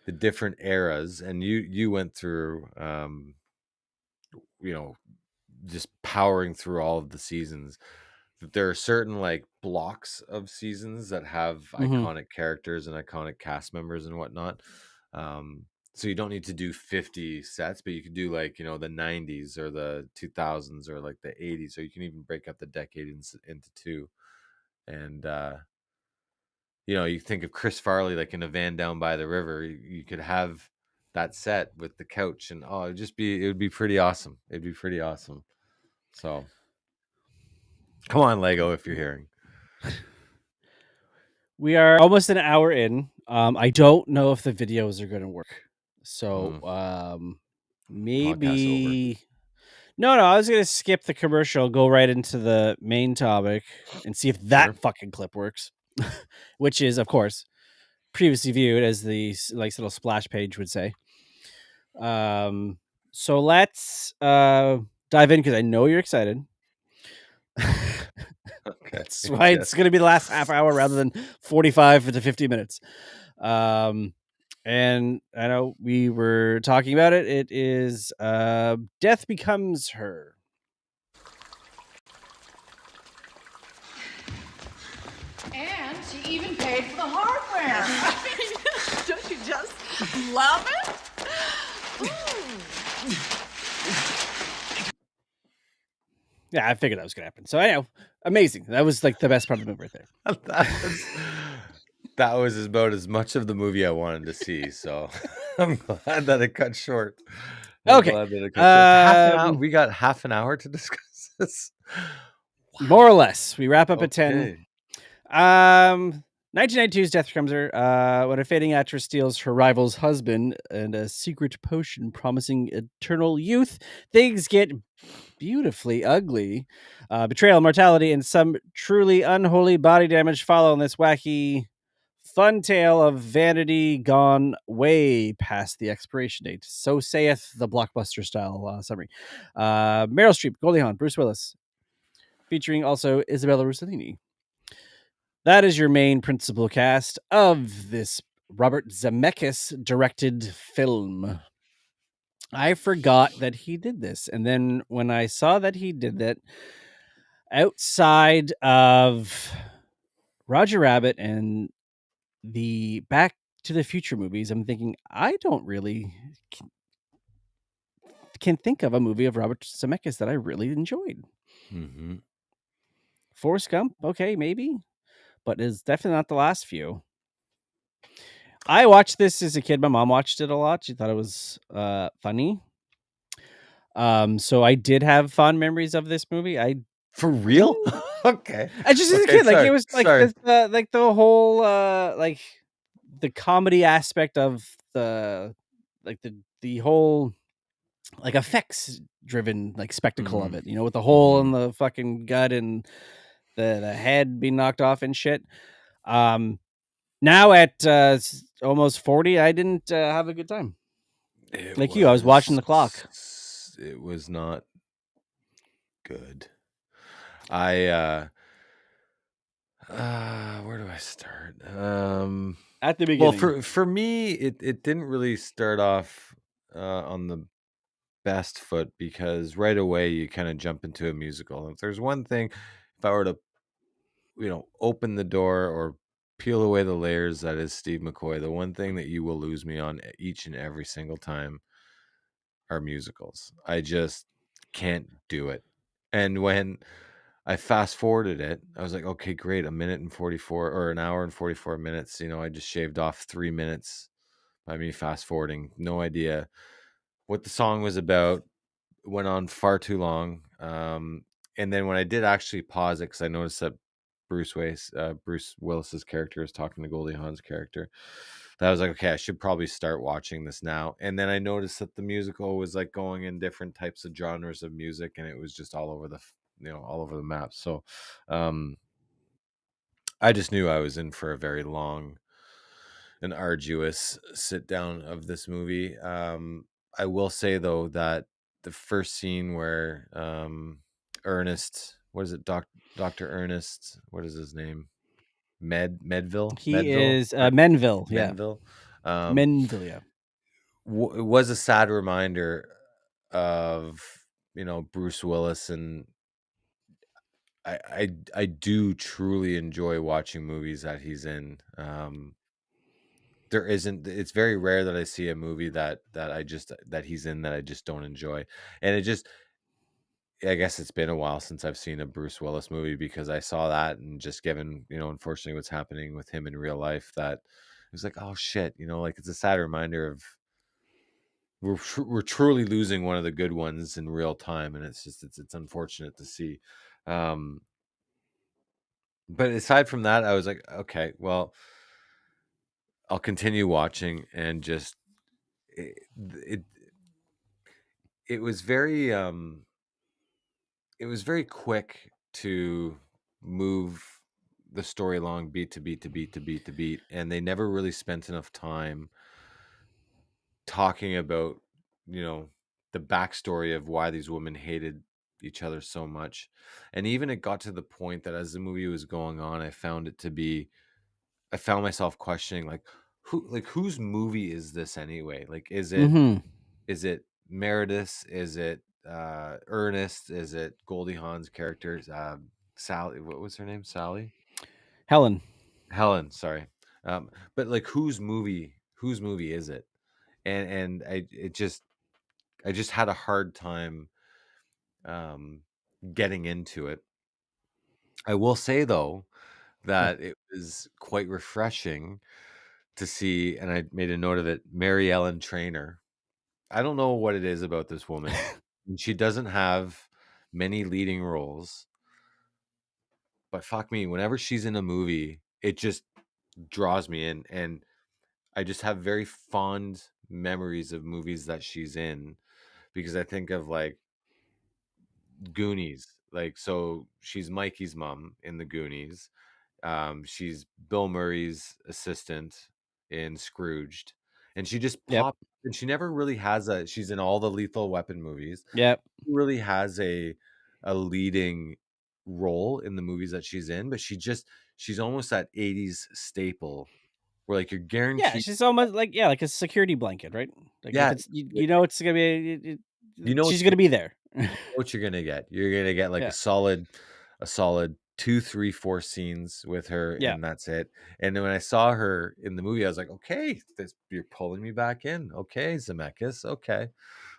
[SPEAKER 2] the different eras, and you went through, you know, just powering through all of the seasons. That there are certain like blocks of seasons that have
[SPEAKER 1] Mhm.
[SPEAKER 2] iconic characters and iconic cast members and whatnot. Um, so you don't need to do 50 sets, but you could do like the 90s or the 2000s or like the 80s, or you can even break up the decade into two. And you think of Chris Farley like in a van down by the river. You could have that set with the couch, and it would be pretty awesome. It'd be pretty awesome. So come on, Lego, if you're hearing.
[SPEAKER 1] We are almost an hour in. I don't know if the videos are gonna work. So,
[SPEAKER 2] Mm, podcast over.
[SPEAKER 1] maybe no, I was gonna skip the commercial, go right into the main topic, and see if that
[SPEAKER 2] Sure.
[SPEAKER 1] fucking clip works. Which is, of course, previously viewed, as the like little splash page would say. Um, so let's dive in because I know you're excited.
[SPEAKER 2] Okay.
[SPEAKER 1] That's why it's
[SPEAKER 2] Yes.
[SPEAKER 1] going to be the last half hour rather than 45 to 50 minutes. Um, and I know we were talking about it. It is Death Becomes Her.
[SPEAKER 3] And she even paid for the hardware. I mean, don't you just love it?
[SPEAKER 1] Yeah, I figured that was going to happen. So I know, amazing. That was like the best part of the movie right there.
[SPEAKER 2] that was about as much of the movie I wanted to see. So I'm glad that it cut short. I'm
[SPEAKER 1] Okay.
[SPEAKER 2] glad that it cut short. Half an hour. We got half an hour to discuss this.
[SPEAKER 1] More or less. We wrap up at 10.
[SPEAKER 2] Okay.
[SPEAKER 1] 1992's Death Becomes Her. When a fading actress steals her rival's husband and a secret potion promising eternal youth, things get beautifully ugly. Betrayal, mortality, and some truly unholy body damage follow in this wacky, fun tale of vanity gone way past the expiration date. So saith the blockbuster style summary. Meryl Streep, Goldie Hawn, Bruce Willis, featuring also Isabella Rossellini. That is your main principal cast of this Robert Zemeckis directed film. I forgot that he did this. And then when I saw that he did that, outside of Roger Rabbit and the Back to the Future movies, I'm thinking, I don't really can think of a movie of Robert Zemeckis that I really enjoyed.
[SPEAKER 2] Mm-hmm.
[SPEAKER 1] Forrest Gump, okay, maybe, but it's definitely not the last few. I watched this as a kid. My mom watched it a lot. She thought it was funny. So I did have fond memories of this movie. I
[SPEAKER 2] For real?
[SPEAKER 1] mm,
[SPEAKER 2] Okay.
[SPEAKER 1] I just as a
[SPEAKER 2] Okay.
[SPEAKER 1] kid, like it
[SPEAKER 2] Sorry.
[SPEAKER 1] was
[SPEAKER 2] Sorry.
[SPEAKER 1] like the whole like the comedy aspect of the whole like effects driven like spectacle of
[SPEAKER 2] Mm-hmm.
[SPEAKER 1] it, with the hole in
[SPEAKER 2] Mm-hmm.
[SPEAKER 1] the fucking gut and the head being knocked off and shit. Um Now at almost 40, I didn't have a good time.
[SPEAKER 2] It
[SPEAKER 1] Like you, I was watching the clock.
[SPEAKER 2] was not good. I where do I start?
[SPEAKER 1] At the
[SPEAKER 2] Well,
[SPEAKER 1] beginning.
[SPEAKER 2] for me, it didn't really start off on the best foot, because right away you kind of jump into a musical. If there's one thing, if I were to open the door or peel away the layers that is Steve McCoy, the one thing that you will lose me on each and every single time are musicals. I just can't do it. And when I fast forwarded it, I was like, okay, great, a minute and 44 or an hour and 44 minutes. I just shaved off 3 minutes by me fast forwarding. No idea what the song was about. Went on far too long. And then when I did actually pause it, because I noticed that Bruce Willis's character is talking to Goldie Hawn's character, that I was like, okay, I should probably start watching this now. And then I noticed that the musical was like going in different types of genres of music, and it was just all over all over the map. So, um, I just knew I was in for a very long and arduous sit down of this movie. I will say though that the first scene where Ernest, what is it, Dr. Ernest, what is his name?
[SPEAKER 1] He is Menville. Yeah,
[SPEAKER 2] Menville. Um,
[SPEAKER 1] Menville. Yeah.
[SPEAKER 2] it was a sad reminder of Bruce Willis, and I do truly enjoy watching movies that he's in. There isn't It's very rare that I see a movie that he's in that I just don't enjoy. And I guess it's been a while since I've seen a Bruce Willis movie, because I saw that, and just given, unfortunately what's happening with him in real life, that it was like, oh shit, like it's a sad reminder of we're truly losing one of the good ones in real time, and it's unfortunate to see. Um but aside from that, I was like, okay, well, I'll continue watching, and just it, it it was very quick to move the story along, beat to beat to beat to beat to beat, and they never really spent enough time talking about you know the backstory of why these women hated each other so much. And even it got to the point that as the movie was going on, I found myself questioning, like, whose movie is this anyway? Like,
[SPEAKER 1] Mm-hmm.
[SPEAKER 2] is it Meredith? Is it Ernest? Is it Goldie Hawn's characters? Sally, what was her name? Sally?
[SPEAKER 1] Helen.
[SPEAKER 2] Helen, sorry. But like, whose movie? Whose movie is it? And I just had a hard time um, getting into it. I will say though
[SPEAKER 1] Yeah.
[SPEAKER 2] that it was quite refreshing to see, and I made a note of it, Mary Ellen Trainor. I don't know what it is about this woman. She doesn't have many leading roles, but fuck me, whenever she's in a movie, it just draws me in, and I just have very fond memories of movies that she's in, because I think of like Goonies. Like, so she's Mikey's mom in the Goonies. She's Bill Murray's assistant in Scrooged, and she just
[SPEAKER 1] Yep.
[SPEAKER 2] popped. And she never really has a. She's in all the Lethal Weapon movies.
[SPEAKER 1] Yep.
[SPEAKER 2] She really has a leading role in the movies that she's in, but she's almost that '80s staple where like you're
[SPEAKER 1] Yeah.
[SPEAKER 2] guaranteed.
[SPEAKER 1] She's almost like a security blanket, right? Like if
[SPEAKER 2] Yeah,
[SPEAKER 1] it's you know it's gonna be
[SPEAKER 2] you know what
[SPEAKER 1] she's gonna be there.
[SPEAKER 2] what you're gonna get. You're gonna get like
[SPEAKER 1] Yeah.
[SPEAKER 2] a solid 2, 3, 4 scenes with her,
[SPEAKER 1] Yeah.
[SPEAKER 2] and that's it. And then when I saw her in the movie, I was like, okay, you're pulling me back in. Okay, Zemeckis. Okay,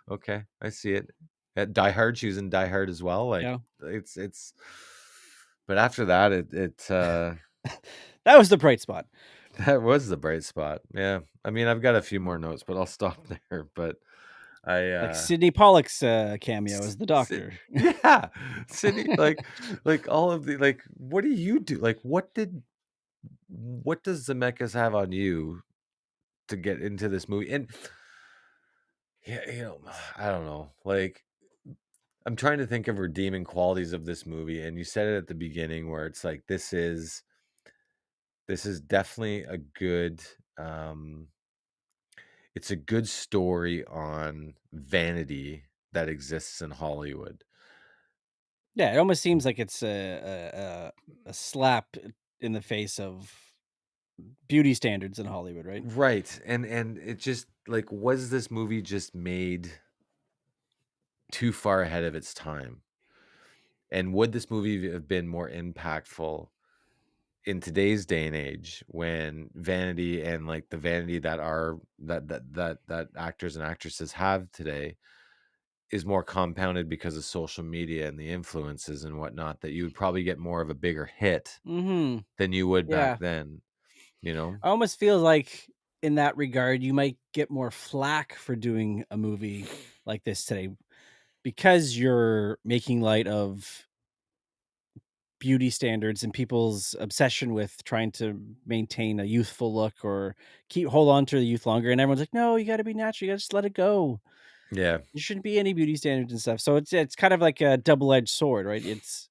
[SPEAKER 2] okay, I see it. At Die Hard, she was in Die Hard as well. Like,
[SPEAKER 1] Yeah.
[SPEAKER 2] it's. But after that,
[SPEAKER 1] That was the bright spot.
[SPEAKER 2] that was the bright spot. Yeah, I mean, I've got a few more notes, but I'll stop there. But I
[SPEAKER 1] Like Sidney Pollock's cameo as the
[SPEAKER 2] Sid
[SPEAKER 1] doctor.
[SPEAKER 2] yeah, Sydney, like all of the like, what do you do? Like, what does Zemeckis have on you to get into this movie? And yeah, I don't know. Like, I'm trying to think of redeeming qualities of this movie, and you said it at the beginning, where it's like this is definitely a good um it's a good story on vanity that exists in Hollywood.
[SPEAKER 1] Yeah, it almost seems like it's a slap in the face of beauty standards in Hollywood, right?
[SPEAKER 2] Right. And it just like, was this movie just made too far ahead of its time? And would this movie have been more impactful in today's day and age, when vanity and like the vanity that are that actors and actresses have today is more compounded because of social media and the influences and whatnot, that you would probably get more of a bigger hit
[SPEAKER 1] Mhm.
[SPEAKER 2] than you would back
[SPEAKER 1] Yeah.
[SPEAKER 2] then, you know?
[SPEAKER 1] I almost feel like in that regard, you might get more flack for doing a movie like this today because you're making light of beauty standards and people's obsession with trying to maintain a youthful look or hold on to the youth longer. And everyone's like, no, you got to be natural. You got to just let it go.
[SPEAKER 2] Yeah.
[SPEAKER 1] There shouldn't be any beauty standards and stuff. So it's kind of like a double-edged sword, right? It's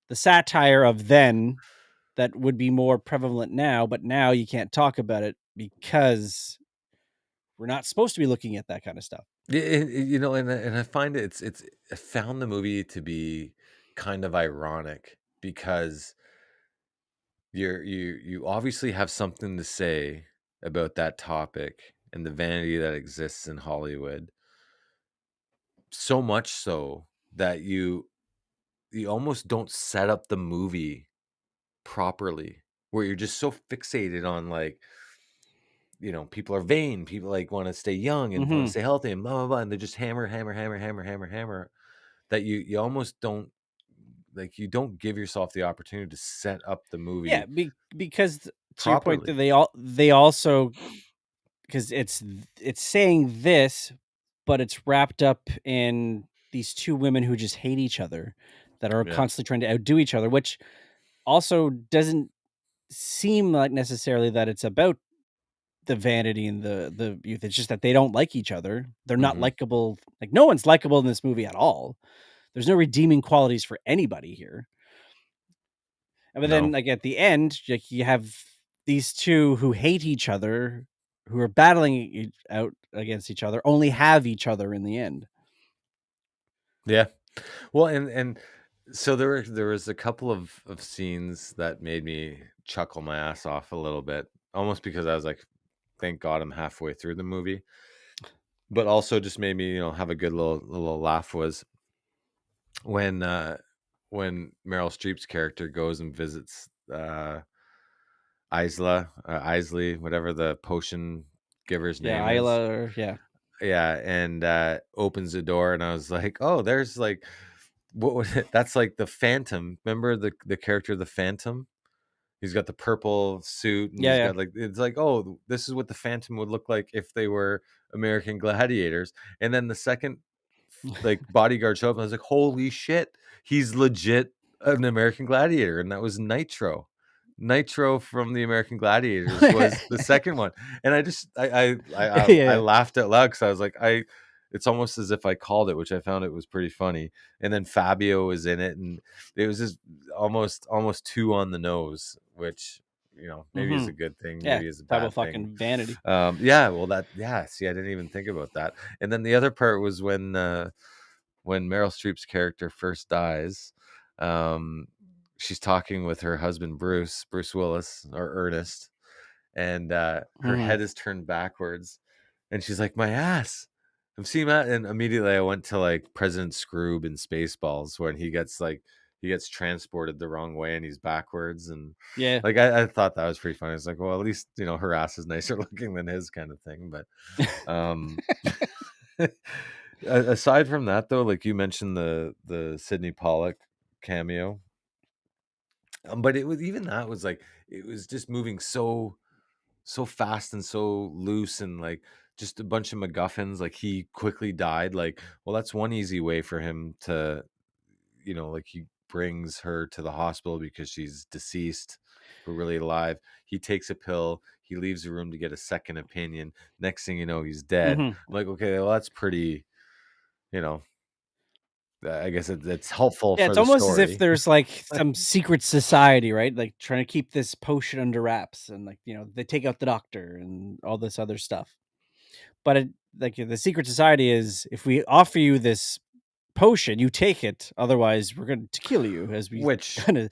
[SPEAKER 1] the satire of then that would be more prevalent now, but now you can't talk about it because we're not supposed to be looking at that kind of stuff.
[SPEAKER 2] Yeah, you know, and I find it's I found the movie to be kind of ironic because you obviously have something to say about that topic and the vanity that exists in Hollywood. So much so that you almost don't set up the movie properly, where you're just so fixated on like, people are vain, people like want to stay young and want to
[SPEAKER 1] Mhm.
[SPEAKER 2] stay healthy and blah blah blah, and they just hammer, hammer, hammer, hammer, hammer, hammer, that you almost don't, like, you don't give yourself the opportunity to set up the
[SPEAKER 1] Yeah,
[SPEAKER 2] movie
[SPEAKER 1] because to your point that
[SPEAKER 2] properly.
[SPEAKER 1] they also because it's saying this, but it's wrapped up in these two women who just hate each other that are
[SPEAKER 2] Yeah.
[SPEAKER 1] constantly trying to outdo each other, which also doesn't seem like necessarily that it's about the vanity and the youth. It's just that they don't like each other. They're not
[SPEAKER 2] Hmm.
[SPEAKER 1] likable. Like no one's likable in this movie at all. There's no redeeming qualities for anybody here. But then,
[SPEAKER 2] No.
[SPEAKER 1] like at the end, like you have these two who hate each other, who are battling out against each other, only have each other in the end.
[SPEAKER 2] Yeah. Well, and so there was a couple of scenes that made me chuckle my ass off a little bit, almost because I was like, thank God I'm halfway through the movie, but also just made me, have a good little laugh, was when when Meryl Streep's character goes and visits Isley, whatever the potion giver's
[SPEAKER 1] Yeah,
[SPEAKER 2] name is.
[SPEAKER 1] Isla, or yeah,
[SPEAKER 2] Yeah, and opens the door, and I was like, "Oh, there's like, what was it? That's like the Phantom. Remember the character, the Phantom? He's got the purple suit, and
[SPEAKER 1] yeah,
[SPEAKER 2] he's
[SPEAKER 1] yeah.
[SPEAKER 2] got like, it's like, oh, this is what the Phantom would look like if they were American gladiators." And then the second like bodyguard showed up, and I was like, "Holy shit, he's legit an American gladiator!" And that was Nitro. Nitro from the American Gladiators was the second one, and I
[SPEAKER 1] Yeah.
[SPEAKER 2] laughed out loud because I was like, It's almost as if I called it, which I found it was pretty funny. And then Fabio was in it, and it was just almost two on the nose, which maybe is
[SPEAKER 1] Hmm.
[SPEAKER 2] a good thing,
[SPEAKER 1] Yeah,
[SPEAKER 2] maybe is a
[SPEAKER 1] talk about
[SPEAKER 2] bad thing.
[SPEAKER 1] fucking vanity.
[SPEAKER 2] Yeah, well, see, I didn't even think about that. And then the other part was when Meryl Streep's character first dies. Um, she's talking with her husband Bruce Willis, or Ernest, and her
[SPEAKER 1] Hmm.
[SPEAKER 2] head is turned backwards, and she's like, "My ass." I've seen that, and immediately I went to like President Scroob in Spaceballs, when he gets transported the wrong way and he's backwards, and
[SPEAKER 1] Yeah.
[SPEAKER 2] like I thought that was pretty funny. It's like, well, at least her ass is nicer looking than his, kind of thing. But um aside from that, though, like you mentioned the Sidney Pollack cameo, but it was, even that was like, it was just moving so fast and so loose, and like just a bunch of MacGuffins. Like, he quickly died. Like, well, that's one easy way for him to, like, he brings her to the hospital because she's deceased but really alive. He takes a pill. He leaves the room to get a second opinion. Next thing you know, he's dead.
[SPEAKER 1] Hmm.
[SPEAKER 2] I'm like, okay, well, that's pretty. You know, I guess it's helpful
[SPEAKER 1] Yeah,
[SPEAKER 2] for
[SPEAKER 1] it's
[SPEAKER 2] the
[SPEAKER 1] almost as if
[SPEAKER 2] story.
[SPEAKER 1] there's like some secret society, right? Like trying to keep this potion under wraps, and like they take out the doctor and all this other stuff. But like the secret society is, if we offer you this potion, you take it. Otherwise, we're going to kill you, as we
[SPEAKER 2] Which,
[SPEAKER 1] kind of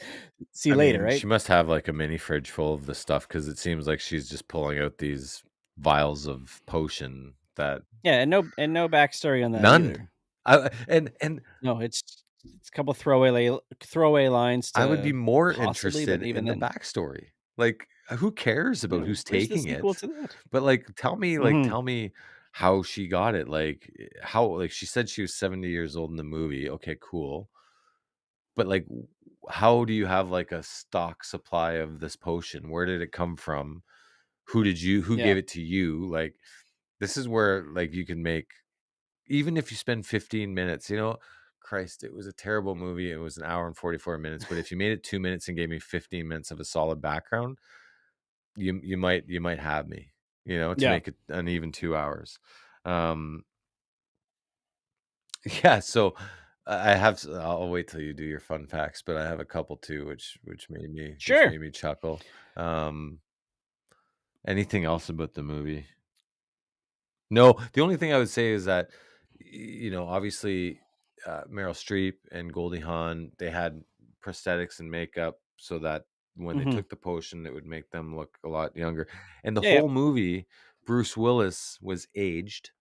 [SPEAKER 1] see
[SPEAKER 2] I
[SPEAKER 1] later,
[SPEAKER 2] mean,
[SPEAKER 1] right?
[SPEAKER 2] she must have like a mini fridge full of the stuff, because it seems like she's just pulling out these vials of potion that
[SPEAKER 1] Yeah, and no backstory on that
[SPEAKER 2] none.
[SPEAKER 1] either.
[SPEAKER 2] And
[SPEAKER 1] No, it's It's a couple throwaway lines
[SPEAKER 2] I would be
[SPEAKER 1] to
[SPEAKER 2] more
[SPEAKER 1] possibly, but
[SPEAKER 2] interested
[SPEAKER 1] even
[SPEAKER 2] in the
[SPEAKER 1] then,
[SPEAKER 2] backstory. Like, who cares about
[SPEAKER 1] yeah,
[SPEAKER 2] who's
[SPEAKER 1] where's the
[SPEAKER 2] taking
[SPEAKER 1] sequel
[SPEAKER 2] it?
[SPEAKER 1] to that?
[SPEAKER 2] But, like,
[SPEAKER 1] Mhm.
[SPEAKER 2] tell me how she got it, like, how like, she said she was 70 years old in the movie, okay, cool. But, like, how do you have, like, a stock supply of this potion? Where did it come from? Who
[SPEAKER 1] Yeah.
[SPEAKER 2] gave it to you? Like, this is where, like, you can make even if you spend 15 minutes, Christ, it was a terrible movie. It was an hour and 44 minutes, but if you made it 2 minutes and gave me 15 minutes of a solid background, you might have me, to
[SPEAKER 1] Yeah.
[SPEAKER 2] make it an even 2 hours. Um, yeah, so I have I'll wait till you do your fun facts, but I have a couple too which
[SPEAKER 1] Sure.
[SPEAKER 2] made me chuckle. Um, anything else about the movie? No, the only thing I would say is that, obviously, Meryl Streep and Goldie Hawn, they had prosthetics and makeup so that when they
[SPEAKER 1] Mhm.
[SPEAKER 2] took the potion, it would make them look a lot younger. And the
[SPEAKER 1] Yeah, yeah.
[SPEAKER 2] whole movie, Bruce Willis was aged,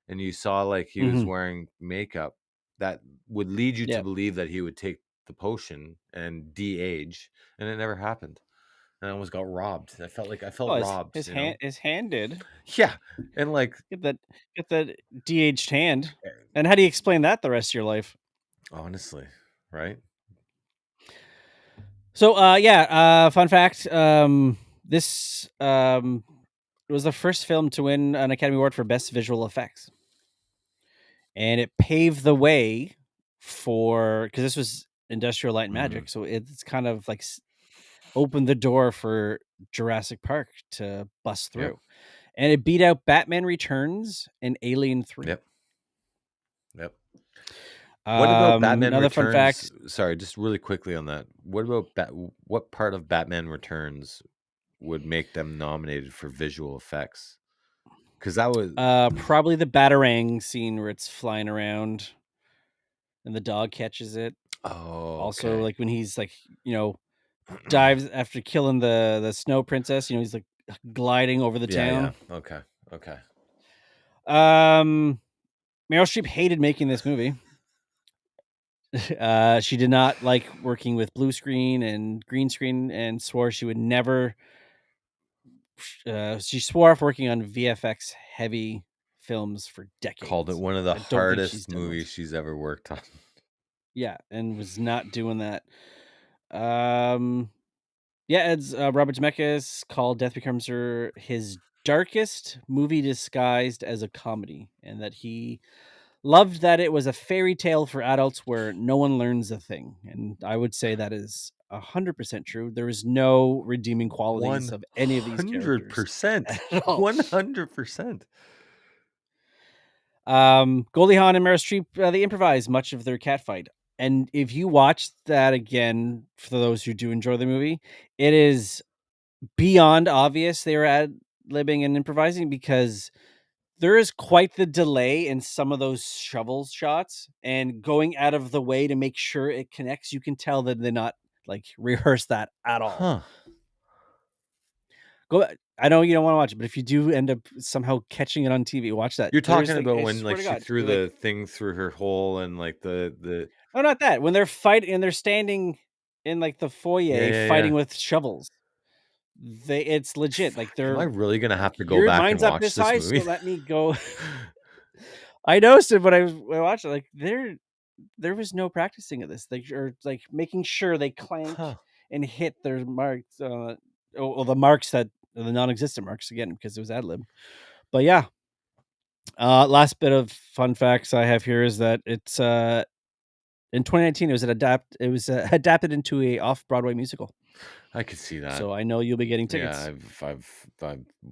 [SPEAKER 2] and you saw like he was
[SPEAKER 1] Mhm.
[SPEAKER 2] wearing makeup that would lead you to
[SPEAKER 1] Yeah.
[SPEAKER 2] believe that he would take the potion and de-age, and it never happened. And I almost got robbed. I felt
[SPEAKER 1] Well,
[SPEAKER 2] robbed,
[SPEAKER 1] his hand did.
[SPEAKER 2] Yeah, and like
[SPEAKER 1] Get that get that de-aged hand. And how do you explain that the rest of your life?
[SPEAKER 2] honestly, right?
[SPEAKER 1] So, yeah, fun fact, this, was the first film to win an Academy Award for Best Visual Effects, and it paved the way for because this was Industrial Light and
[SPEAKER 2] Mhm.
[SPEAKER 1] Magic, so it's kind of like opened the door for Jurassic Park to bust
[SPEAKER 2] Yep.
[SPEAKER 1] through, and it beat out Batman Returns and Alien 3.
[SPEAKER 2] Yep. Yep. What about Batman
[SPEAKER 1] Another fun
[SPEAKER 2] Returns?
[SPEAKER 1] fact,
[SPEAKER 2] Sorry, just really quickly on that. What about what part of Batman Returns would make them nominated for visual effects? Because that was
[SPEAKER 1] probably the Batarang scene where it's flying around and the dog catches it.
[SPEAKER 2] oh,
[SPEAKER 1] Also,
[SPEAKER 2] okay.
[SPEAKER 1] like, when he's, like, you know, dives after killing the snow princess, he's, like, gliding over the
[SPEAKER 2] Yeah, yeah.
[SPEAKER 1] town.
[SPEAKER 2] Okay. Okay.
[SPEAKER 1] Um, Meryl Streep hated making this movie. She did not like working with blue screen and green screen and swore she would never she swore off working on VFX heavy films for
[SPEAKER 2] Called it
[SPEAKER 1] decades.
[SPEAKER 2] one of the
[SPEAKER 1] I don't think she's
[SPEAKER 2] hardest
[SPEAKER 1] done
[SPEAKER 2] movies
[SPEAKER 1] those.
[SPEAKER 2] she's ever worked on.
[SPEAKER 1] Yeah, and was not doing that. Um, yeah, it's Robert Zemeckis called Death Becomes Her his darkest movie disguised as a comedy, and that he loved that it was a fairy tale for adults where no one learns a thing. And I would say that is 100% true. There is no redeeming qualities of any of these characters
[SPEAKER 2] 100%.
[SPEAKER 1] at all.
[SPEAKER 2] 100%.
[SPEAKER 1] Goldie Hawn and Meryl Streep, they improvise much of their catfight. And if you watch that again, for those who do enjoy the movie, it is beyond obvious they were ad-libbing and improvising because there is quite the delay in some of those shovel shots and going out of the way to make sure it connects. You can tell that they're not like rehearsed that at all.
[SPEAKER 2] Huh.
[SPEAKER 1] I know you don't want to watch it, but if you do end up somehow catching it on TV, watch that.
[SPEAKER 2] You're
[SPEAKER 1] There's
[SPEAKER 2] talking
[SPEAKER 1] like,
[SPEAKER 2] about
[SPEAKER 1] I
[SPEAKER 2] when
[SPEAKER 1] swear
[SPEAKER 2] like
[SPEAKER 1] to
[SPEAKER 2] she
[SPEAKER 1] God,
[SPEAKER 2] threw
[SPEAKER 1] like,
[SPEAKER 2] the thing through her hole and like the
[SPEAKER 1] no, not that. When they're fighting and they're standing in like the
[SPEAKER 2] yeah,
[SPEAKER 1] foyer
[SPEAKER 2] yeah,
[SPEAKER 1] fighting
[SPEAKER 2] yeah.
[SPEAKER 1] with shovels. It's legit. Like
[SPEAKER 2] Am I
[SPEAKER 1] they're
[SPEAKER 2] really gonna
[SPEAKER 1] like
[SPEAKER 2] have to go
[SPEAKER 1] your
[SPEAKER 2] back and
[SPEAKER 1] mind's up
[SPEAKER 2] watch
[SPEAKER 1] this
[SPEAKER 2] this
[SPEAKER 1] high, so
[SPEAKER 2] movie?
[SPEAKER 1] let me go. I noticed it when I watched it. Like there was no practicing of this. Like or like making sure they clank
[SPEAKER 2] Huh.
[SPEAKER 1] and hit their marks. The marks that the non-existent marks again because it was ad lib. But yeah, last bit of fun facts I have here is that it's in 2019 it was adapted into a off Broadway musical.
[SPEAKER 2] I could see that.
[SPEAKER 1] So I know you'll be getting
[SPEAKER 2] Yeah,
[SPEAKER 1] tickets.
[SPEAKER 2] I've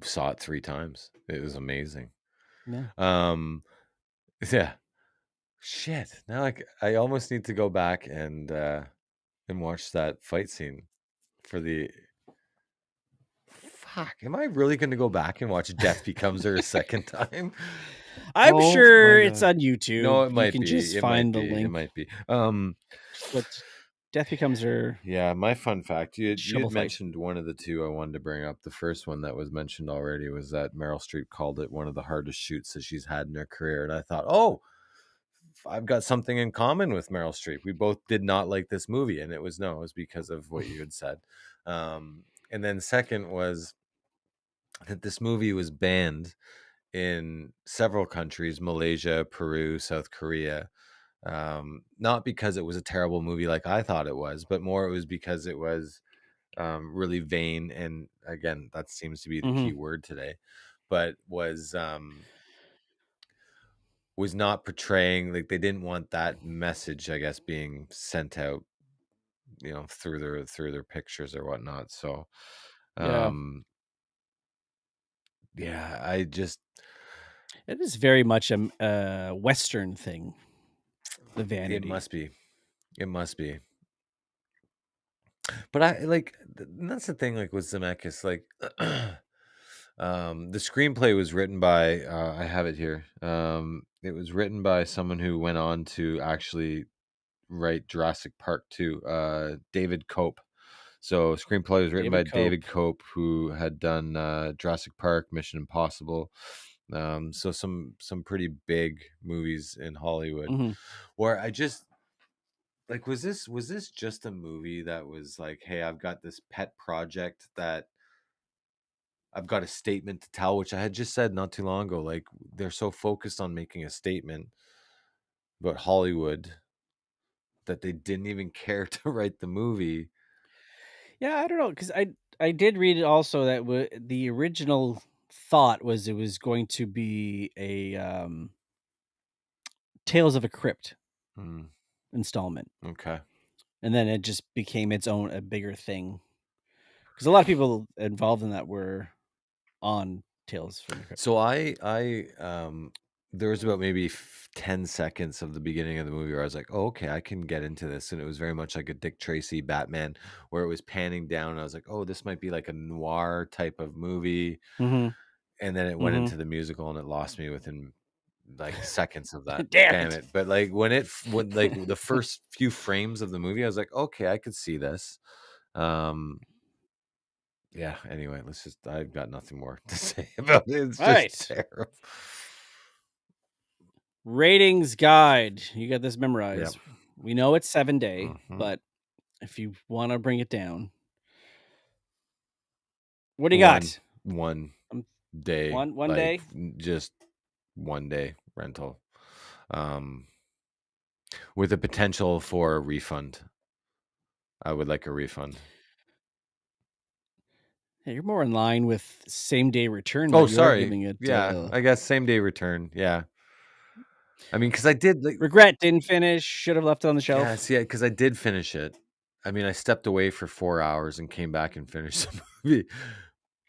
[SPEAKER 2] saw it 3 times. It was amazing.
[SPEAKER 1] Yeah.
[SPEAKER 2] Um, yeah. Shit. Now, like, I almost need to go back and watch that fight scene for the fuck. Am I really gonna go back and watch Death Becomes Her a second time?
[SPEAKER 1] I'm
[SPEAKER 2] Oh my
[SPEAKER 1] sure it's
[SPEAKER 2] god.
[SPEAKER 1] on
[SPEAKER 2] No,
[SPEAKER 1] YouTube.
[SPEAKER 2] it
[SPEAKER 1] You
[SPEAKER 2] might
[SPEAKER 1] can
[SPEAKER 2] be.
[SPEAKER 1] just
[SPEAKER 2] It might
[SPEAKER 1] find the
[SPEAKER 2] be. It
[SPEAKER 1] link.
[SPEAKER 2] might be.
[SPEAKER 1] But Death Becomes Her
[SPEAKER 2] Yeah, my fun fact, you
[SPEAKER 1] shovel
[SPEAKER 2] had
[SPEAKER 1] fight.
[SPEAKER 2] mentioned one of the two I wanted to bring up. The first one that was mentioned already was that Meryl Streep called it one of the hardest shoots that she's had in her career. And I thought, oh, I've got something in common with Meryl Streep. We both did not like this movie, and it was because of what you had said. And then second was that this movie was banned in several countries: Malaysia, Peru, South Korea. Not because it was a terrible movie like I thought it was, but more it was because it was really vain, and again, that seems to be the key word today, but was not portraying, like, they didn't want that message, I guess, being sent out, through their pictures or whatnot. So
[SPEAKER 1] Yeah.
[SPEAKER 2] yeah, I just
[SPEAKER 1] It is very much a Western thing, the
[SPEAKER 2] it
[SPEAKER 1] Vanity.
[SPEAKER 2] must be. It must be. But I like and that's the thing, like with Zemeckis, like the screenplay was written by I have it here. It was written by someone who went on to actually write Jurassic Park 2, David Cope. So screenplay was written by
[SPEAKER 1] David Cope.
[SPEAKER 2] David Cope, who had done Jurassic Park, Mission Impossible. So some pretty big movies in Hollywood.
[SPEAKER 1] Mhm.
[SPEAKER 2] Where I just like was this just a movie that was like, hey, I've got this pet project that I've got a statement to tell, which I had just said not too long ago. Like, they're so focused on making a statement about Hollywood that they didn't even care to write the movie.
[SPEAKER 1] Yeah, I don't know, because I did read it also that the original thought was it was going to be a Tales of a Crypt
[SPEAKER 2] Hmm,
[SPEAKER 1] installment,
[SPEAKER 2] okay.
[SPEAKER 1] and then it just became its own a bigger thing because a lot of people involved in that were on Tales from the Crypt.
[SPEAKER 2] So there was about maybe 10 seconds of the beginning of the movie where I was like, oh, okay, I can get into this. And it was very much like a Dick Tracy Batman, where it was panning down. And I was like, oh, this might be like a noir type of movie.
[SPEAKER 1] Mhm.
[SPEAKER 2] And then it went
[SPEAKER 1] Mhm.
[SPEAKER 2] into the musical and it lost me within like seconds of that.
[SPEAKER 1] Damn
[SPEAKER 2] Damn
[SPEAKER 1] it.
[SPEAKER 2] it. But like when like the first few frames of the movie, I was like, okay, I could see this. Um yeah, anyway, I've got nothing more to say about it. It's
[SPEAKER 1] All
[SPEAKER 2] just
[SPEAKER 1] right.
[SPEAKER 2] terrible.
[SPEAKER 1] Ratings guide. You got this
[SPEAKER 2] Yep.
[SPEAKER 1] memorized. We know it's 7-day,
[SPEAKER 2] Mhm.
[SPEAKER 1] but if you want to bring it down, what do you
[SPEAKER 2] One
[SPEAKER 1] got? Um,
[SPEAKER 2] day,
[SPEAKER 1] one
[SPEAKER 2] like
[SPEAKER 1] day.
[SPEAKER 2] just 1 day rental. Um with the potential for a refund. I would like a refund.
[SPEAKER 1] Yeah, you're more in line with same day return
[SPEAKER 2] Oh,
[SPEAKER 1] that you are
[SPEAKER 2] sorry.
[SPEAKER 1] giving it.
[SPEAKER 2] Yeah, I guess same day return. Yeah. I mean, because I did like
[SPEAKER 1] Regret, didn't finish. Should have left it on the
[SPEAKER 2] yeah,
[SPEAKER 1] shelf.
[SPEAKER 2] see, because I did finish it. I mean, I stepped away for 4 hours and came back and finished the movie,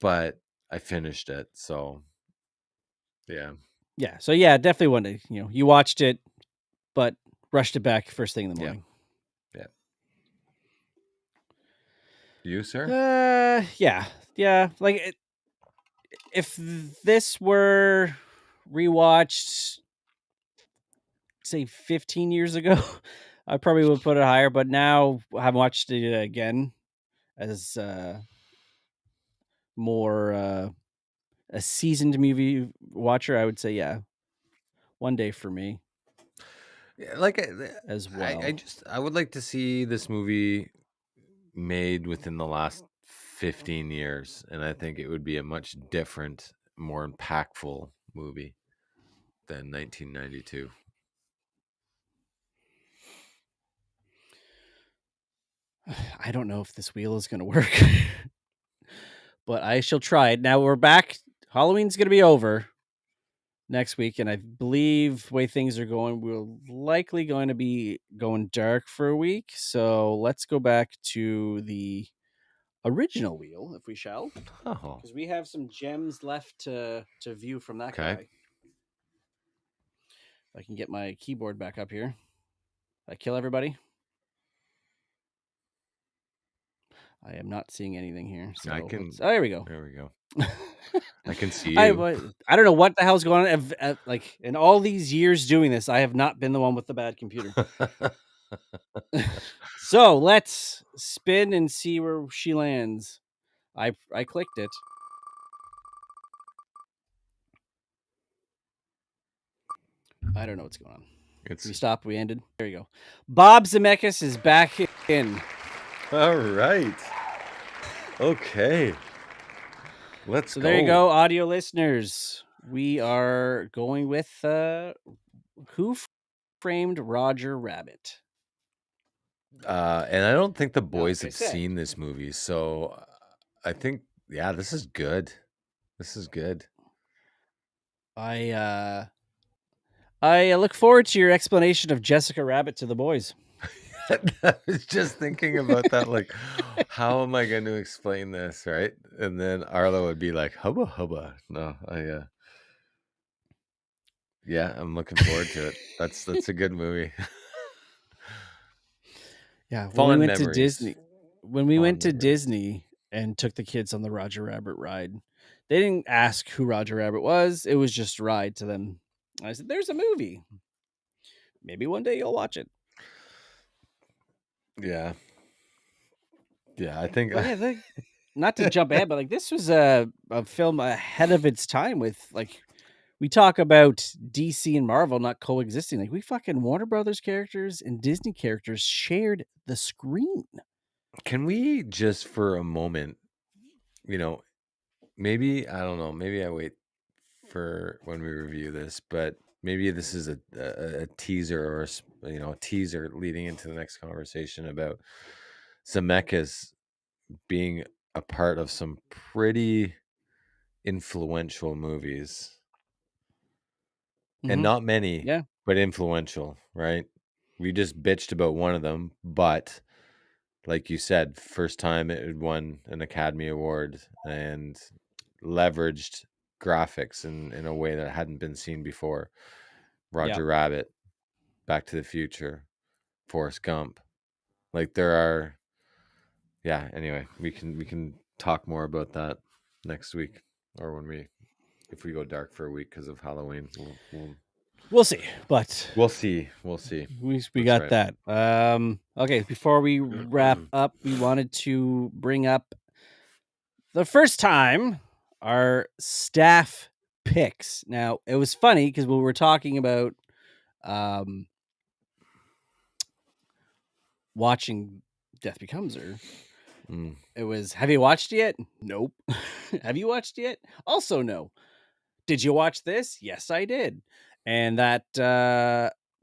[SPEAKER 2] but I finished it. So yeah,
[SPEAKER 1] Yeah. So yeah, definitely one day. You watched it, but rushed it back first thing in the
[SPEAKER 2] yeah,
[SPEAKER 1] morning.
[SPEAKER 2] yeah. You, sir?
[SPEAKER 1] Yeah, yeah. Like if this were rewatched, say 15 years ago, I probably would put it higher. But now I have watched it again as more a seasoned movie watcher. I would say yeah, one day for me
[SPEAKER 2] Yeah, like
[SPEAKER 1] as
[SPEAKER 2] I
[SPEAKER 1] well.
[SPEAKER 2] just I would like to see this movie made within the last 15 years, and I think it would be a much different, more impactful movie than 1992.
[SPEAKER 1] I don't know if this wheel is going to work, but I shall try it. Now we're back. Halloween's going to be over next week, and I believe the way things are going, we're likely going to be going dark for a week. So let's go back to the original wheel, if we shall,
[SPEAKER 2] Oh,
[SPEAKER 1] because we have some gems left to view from that
[SPEAKER 2] okay.
[SPEAKER 1] guy. If I can get my keyboard back up here. I kill everybody. I am not seeing anything here.
[SPEAKER 2] I
[SPEAKER 1] So
[SPEAKER 2] can.
[SPEAKER 1] let's. Oh, there we go.
[SPEAKER 2] There we go. I can see
[SPEAKER 1] I
[SPEAKER 2] you.
[SPEAKER 1] I don't know what the hell's going on. Like in all these years doing this, I have not been the one with the bad computer. So let's spin and see where she lands. I clicked it. I don't know what's going on.
[SPEAKER 2] It's
[SPEAKER 1] We stopped. We ended. There you go. Bob Zemeckis is back in.
[SPEAKER 2] all right. Okay. Let's
[SPEAKER 1] So there you
[SPEAKER 2] go.
[SPEAKER 1] go, audio listeners. We are going with Who Framed Roger Rabbit.
[SPEAKER 2] And I don't think the
[SPEAKER 1] Now,
[SPEAKER 2] boys
[SPEAKER 1] like I
[SPEAKER 2] have
[SPEAKER 1] said,
[SPEAKER 2] seen this movie, so I think this is good. This is good.
[SPEAKER 1] I look forward to your explanation of Jessica Rabbit to the boys.
[SPEAKER 2] I was just thinking about that, like, how am I going to explain this, right? And then Arlo would be like, hubba hubba. No, yeah, I'm looking forward to it. That's a good movie.
[SPEAKER 1] Yeah, when we
[SPEAKER 2] Fond
[SPEAKER 1] went to
[SPEAKER 2] memories.
[SPEAKER 1] Disney and took the kids on the Roger Rabbit ride, they didn't ask who Roger Rabbit was. It was just a ride to them. I said, "There's a movie. Maybe one day you'll watch it."
[SPEAKER 2] Yeah. Yeah, I think
[SPEAKER 1] But yeah, not to jump ahead, but like this was a film ahead of its time. With like, we talk about DC and Marvel not coexisting. Like we fucking Warner Brothers characters and Disney characters shared the screen.
[SPEAKER 2] can we just for a moment, maybe I don't know, maybe I wait for when we review this, but maybe this is a teaser or a teaser leading into the next conversation about Zemeckis being a part of some pretty influential movies, and
[SPEAKER 1] Mm-hmm.
[SPEAKER 2] not many,
[SPEAKER 1] Yeah.
[SPEAKER 2] but influential, right? We just bitched about one of them, but like you said, first time it had won an Academy Award and leveraged graphics in a way that hadn't been seen before.
[SPEAKER 1] Yeah.
[SPEAKER 2] Roger Rabbit, Back to the Future, Forrest Gump. Like there are, yeah. Anyway, we can talk more about that next week, or if we go dark for a week because of Halloween.
[SPEAKER 1] We'll see, but
[SPEAKER 2] We'll see. We'll see.
[SPEAKER 1] we
[SPEAKER 2] That's
[SPEAKER 1] got
[SPEAKER 2] right.
[SPEAKER 1] that. Okay, before we wrap up, we wanted to bring up the first time our staff picks. Now, it was funny because when we were talking about um watching Death Becomes Her,
[SPEAKER 2] Mm.
[SPEAKER 1] it was, have you watched it yet? Nope. Have you watched it yet? Also no. Did you watch this? Yes, I did. And that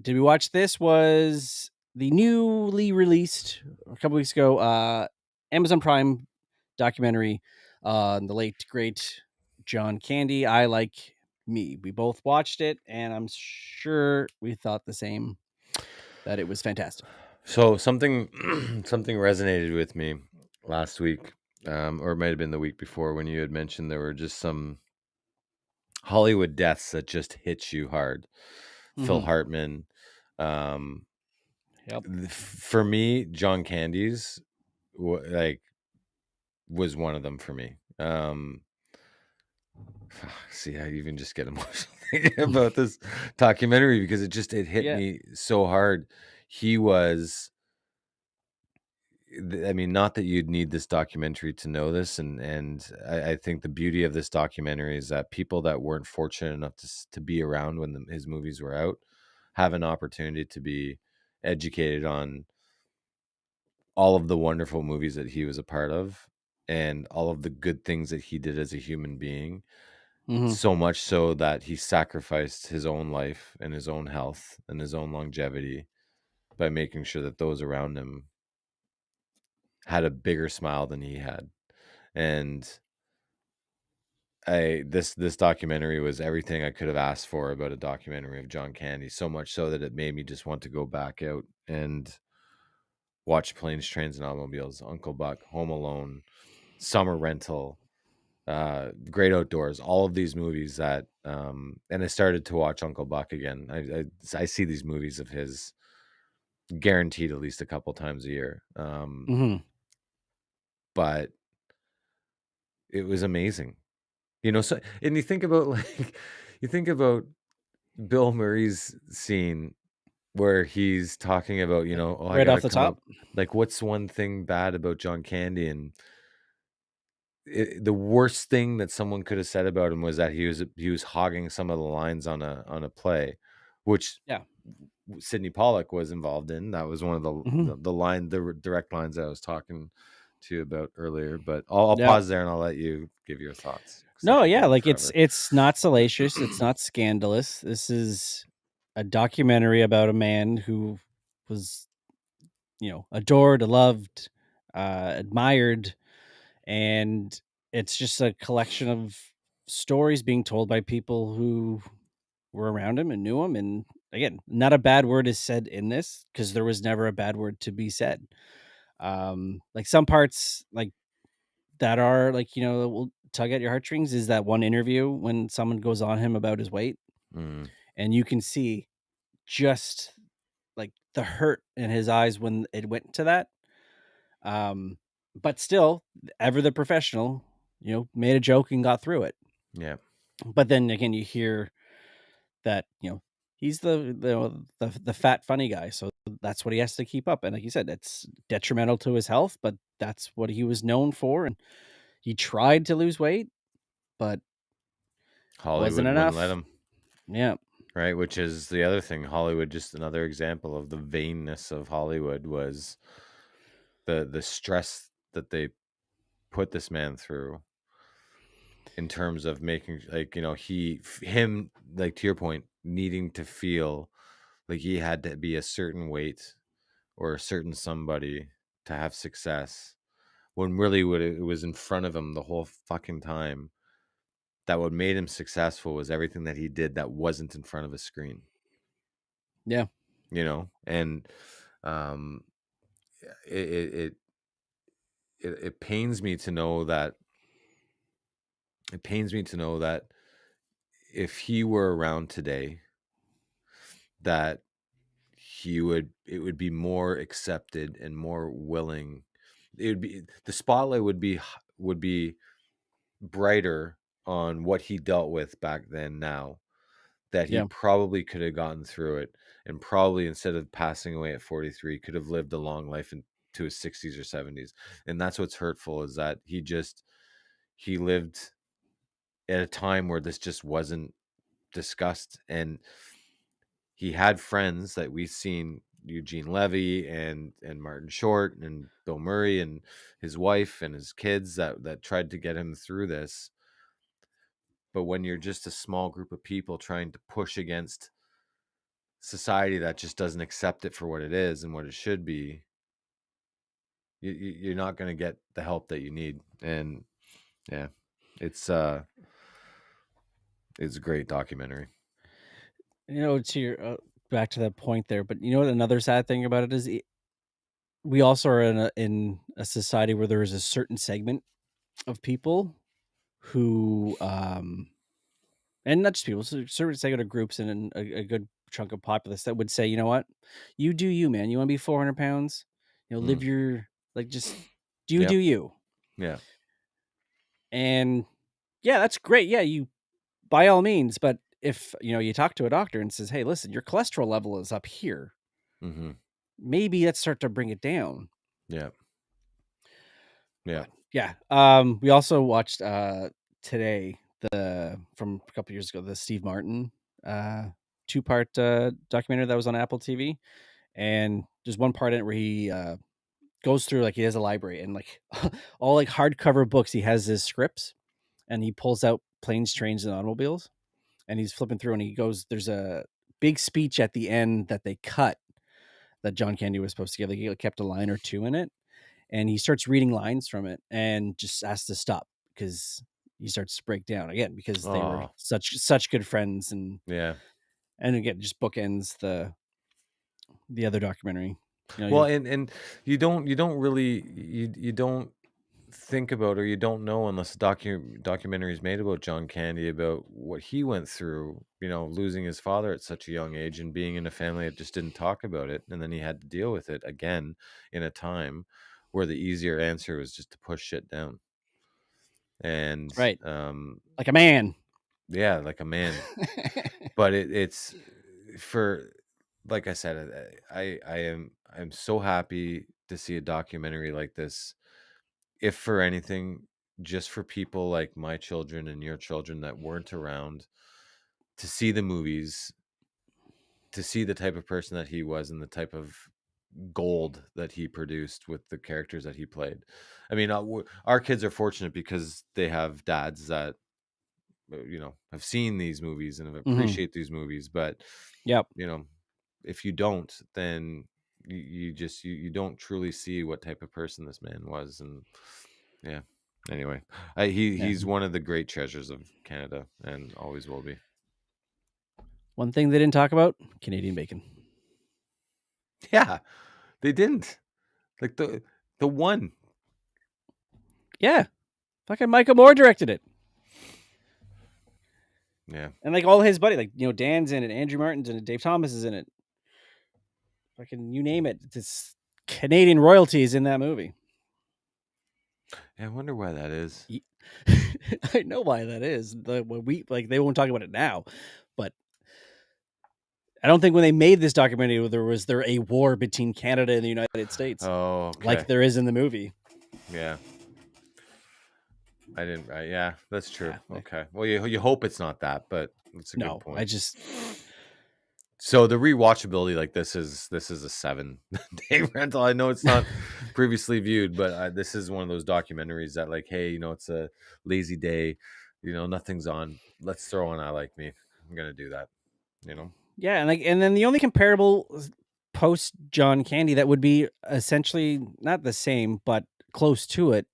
[SPEAKER 1] did we watch this was the newly released a couple weeks ago Amazon Prime documentary on the late great John Candy, I Like Me. We both watched it and I'm sure we thought the same, that it was fantastic.
[SPEAKER 2] So something something resonated with me last week, or it might have been the week before when you had mentioned there were just some Hollywood deaths that just hit you hard. Phil
[SPEAKER 1] Mhm.
[SPEAKER 2] Hartman. Um,
[SPEAKER 1] Yep.
[SPEAKER 2] for me, John Candy's like was one of them for me. See, I even just get emotional thinking about this documentary because it hit
[SPEAKER 1] Yeah.
[SPEAKER 2] me so hard. He was, I mean, not that you'd need this documentary to know this, and I think the beauty of this documentary is that people that weren't fortunate enough to be around when his movies were out have an opportunity to be educated on all of the wonderful movies that he was a part of and all of the good things that he did as a human being.
[SPEAKER 1] Mhm.
[SPEAKER 2] So much so that he sacrificed his own life and his own health and his own longevity by making sure that those around him had a bigger smile than he had. And this documentary was everything I could have asked for about a documentary of John Candy, so much so that it made me just want to go back out and watch Planes, Trains, and Automobiles, Uncle Buck, Home Alone, Summer Rental, Great Outdoors, all of these movies that and I started to watch Uncle Buck again. I see these movies of his guaranteed at least a couple times a year.
[SPEAKER 1] Mhm.
[SPEAKER 2] But it was amazing. So and you think about you think about Bill Murray's scene where he's talking about, oh, I
[SPEAKER 1] Right
[SPEAKER 2] got
[SPEAKER 1] off
[SPEAKER 2] to
[SPEAKER 1] the
[SPEAKER 2] come up,
[SPEAKER 1] top.
[SPEAKER 2] like, what's one thing bad about John Candy? And the worst thing that someone could have said about him was that he was hogging some of the lines on a play, which
[SPEAKER 1] Yeah.
[SPEAKER 2] Sidney Pollack was involved in. That was one of
[SPEAKER 1] Mhm.
[SPEAKER 2] the direct lines I was talking to you about earlier. But I'll
[SPEAKER 1] Yeah.
[SPEAKER 2] pause there and I'll let you give your thoughts because I
[SPEAKER 1] No,
[SPEAKER 2] could go
[SPEAKER 1] yeah,
[SPEAKER 2] on
[SPEAKER 1] like it's
[SPEAKER 2] forever.
[SPEAKER 1] it's not salacious, it's not scandalous. This is a documentary about a man who was, adored, loved, admired, and it's just a collection of stories being told by people who were around him and knew him. And again, not a bad word is said in this because there was never a bad word to be said. Like some parts, like that are like that will tug at your heartstrings is that one interview when someone goes on him about his weight,
[SPEAKER 2] Mm,
[SPEAKER 1] and you can see just like the hurt in his eyes when it went to that. Um, but still, ever the professional, made a joke and got through it.
[SPEAKER 2] yeah,
[SPEAKER 1] But then again, you hear that he's the fat funny guy, so that's what he has to keep up. And like you said, it's detrimental to his health, but that's what he was known for. And he tried to lose weight, but wasn't
[SPEAKER 2] Hollywood wouldn't let
[SPEAKER 1] enough.
[SPEAKER 2] him.
[SPEAKER 1] Yeah,
[SPEAKER 2] Right, which is the other thing. Hollywood, just another example of the vainness of Hollywood, was the stress that they put this man through in terms of making, like, him, like, to your point, needing to feel like he had to be a certain weight or a certain somebody to have success, when really what it was in front of him the whole fucking time, that what made him successful was everything that he did that wasn't in front of a screen,
[SPEAKER 1] yeah,
[SPEAKER 2] and um it it it, it pains me to know that if he were around today, that it would be more accepted and more willing. It would be, the spotlight would be brighter on what he dealt with back then now, that he
[SPEAKER 1] yeah,
[SPEAKER 2] probably could have gotten through it, and probably, instead of passing away at 43, could have lived a long life into his 60s or 70s. And that's what's hurtful, is that he lived at a time where this just wasn't discussed. And he had friends that we've seen, Eugene Levy and Martin Short and Bill Murray and his wife and his kids, that tried to get him through this. But when you're just a small group of people trying to push against society that just doesn't accept it for what it is and what it should be, you're not going to get the help that you need. And yeah, it's it's a great documentary.
[SPEAKER 1] to your back to that point there. But you know what? Another sad thing about it is we also are in a society where there is a certain segment of people who and not just people, so certain segment of groups and a good chunk of populace that would say, you know what, you do you, man. You want to be 400 pounds,
[SPEAKER 2] Mm.
[SPEAKER 1] live your like just you do
[SPEAKER 2] Yep.
[SPEAKER 1] you.
[SPEAKER 2] Yeah.
[SPEAKER 1] And yeah, that's great. Yeah, you by all means. But if you talk to a doctor and says, hey, listen, your cholesterol level is up here,
[SPEAKER 2] Mm-hmm.
[SPEAKER 1] maybe let's start to bring it down.
[SPEAKER 2] Yeah. Yeah.
[SPEAKER 1] But yeah, we also watched today from a couple years ago the Steve Martin uh 2-part documentary that was on Apple TV, and there's one part in it where he goes through, like, he has a library and like all like hardcover books. He has his scripts and he pulls out planes, trains, and automobiles, and he's flipping through and he goes, there's a big speech at the end that they cut that John Candy was supposed to give. Like, he kept a line or two in it, and he starts reading lines from it and just has to stop because he starts to break down again because they were
[SPEAKER 2] Oh,
[SPEAKER 1] such good friends.
[SPEAKER 2] yeah.
[SPEAKER 1] And again, just bookends the other documentary.
[SPEAKER 2] Well, and you don't really, you don't think about, or you don't know, unless a documentary is made about John Candy, about what he went through, losing his father at such a young age and being in a family that just didn't talk about it, and then he had to deal with it again in a time where the easier answer was just to push shit down. And
[SPEAKER 1] Right, like a man.
[SPEAKER 2] yeah, like a man. But it's for, like I said, I'm so happy to see a documentary like this, if for anything, just for people like my children and your children that weren't around to see the movies, to see the type of person that he was and the type of gold that he produced with the characters that he played. I mean, our kids are fortunate because they have dads that have seen these movies and appreciate these movies. But
[SPEAKER 1] Yep.
[SPEAKER 2] if you don't, then you just you don't truly see what type of person this man was. And yeah, anyway, he's one of the great treasures of Canada and always will be.
[SPEAKER 1] One thing they didn't talk about: Canadian bacon.
[SPEAKER 2] Yeah, they didn't. Like the one.
[SPEAKER 1] Yeah, fucking Michael Moore directed it.
[SPEAKER 2] Yeah,
[SPEAKER 1] and like all his buddy, like Dan's in it, Andrew Martin's in it, Dave Thomas is in it. Fucking you name it, this Canadian royalty is in that movie.
[SPEAKER 2] I wonder why that is.
[SPEAKER 1] I know why that is. They won't talk about it now, but I don't think when they made this documentary was there a war between Canada and the United States.
[SPEAKER 2] Oh, okay.
[SPEAKER 1] Like there is in the movie.
[SPEAKER 2] Yeah. I didn't. Yeah, that's true. Yeah. Okay. Well, you hope it's not that, but it's a good point.
[SPEAKER 1] I just.
[SPEAKER 2] So the rewatchability, like this is a 7-day rental. I know it's not previously viewed, but this is one of those documentaries that, like, hey, it's a lazy day, nothing's on. Let's throw on I Like Me. I'm gonna do that.
[SPEAKER 1] Yeah, and then the only comparable post John Candy that would be essentially not the same but close to it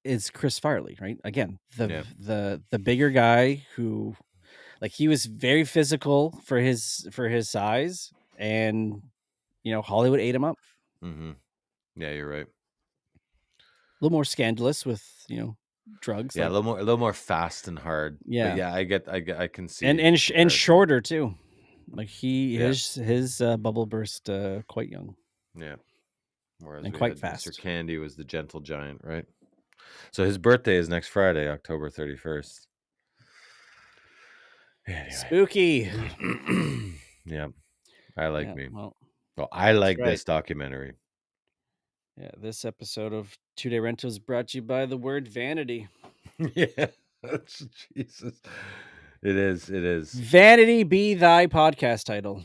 [SPEAKER 1] is Chris Farley, right? Again, the bigger guy who, like, he was very physical for his size, and Hollywood ate him up.
[SPEAKER 2] Mm-hmm. Yeah, you're right.
[SPEAKER 1] A little more scandalous with drugs.
[SPEAKER 2] Yeah, a little more fast and hard.
[SPEAKER 1] Yeah,
[SPEAKER 2] but yeah, I can see,
[SPEAKER 1] and shorter too. Like his bubble burst quite young.
[SPEAKER 2] Yeah, whereas
[SPEAKER 1] and quite fast.
[SPEAKER 2] Mr. Candy was the gentle giant, right? So his birthday is next Friday, October 31st. Anyway.
[SPEAKER 1] Spooky.
[SPEAKER 2] Yeah, I Like Me. Well, I like this documentary.
[SPEAKER 1] Yeah, this episode of 2-Day Rental is brought to you by the word vanity.
[SPEAKER 2] Yeah, Jesus. It is.
[SPEAKER 1] Vanity be thy podcast title.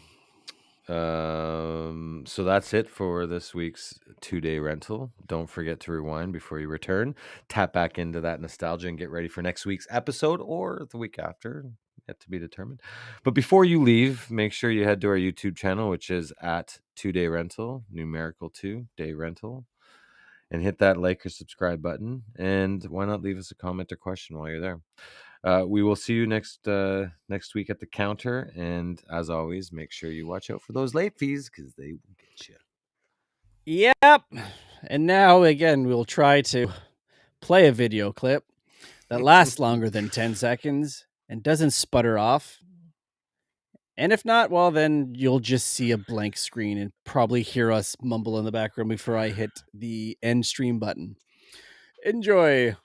[SPEAKER 2] So that's it for this week's 2-Day Rental. Don't forget to rewind before you return. Tap back into that nostalgia and get ready for next week's episode or the week after. Yet to be determined. But before you leave, make sure you head to our YouTube channel, which is at 2-Day Rental, numerical 2-Day Rental, and hit that like or subscribe button. And why not leave us a comment or question while you're there? We will see you next week at the counter. And as always, make sure you watch out for those late fees because they will get you.
[SPEAKER 1] Yep. And now, again, we'll try to play a video clip that lasts longer than 10 seconds and doesn't sputter off. And if not, well, then you'll just see a blank screen and probably hear us mumble in the background before I hit the end stream button. Enjoy.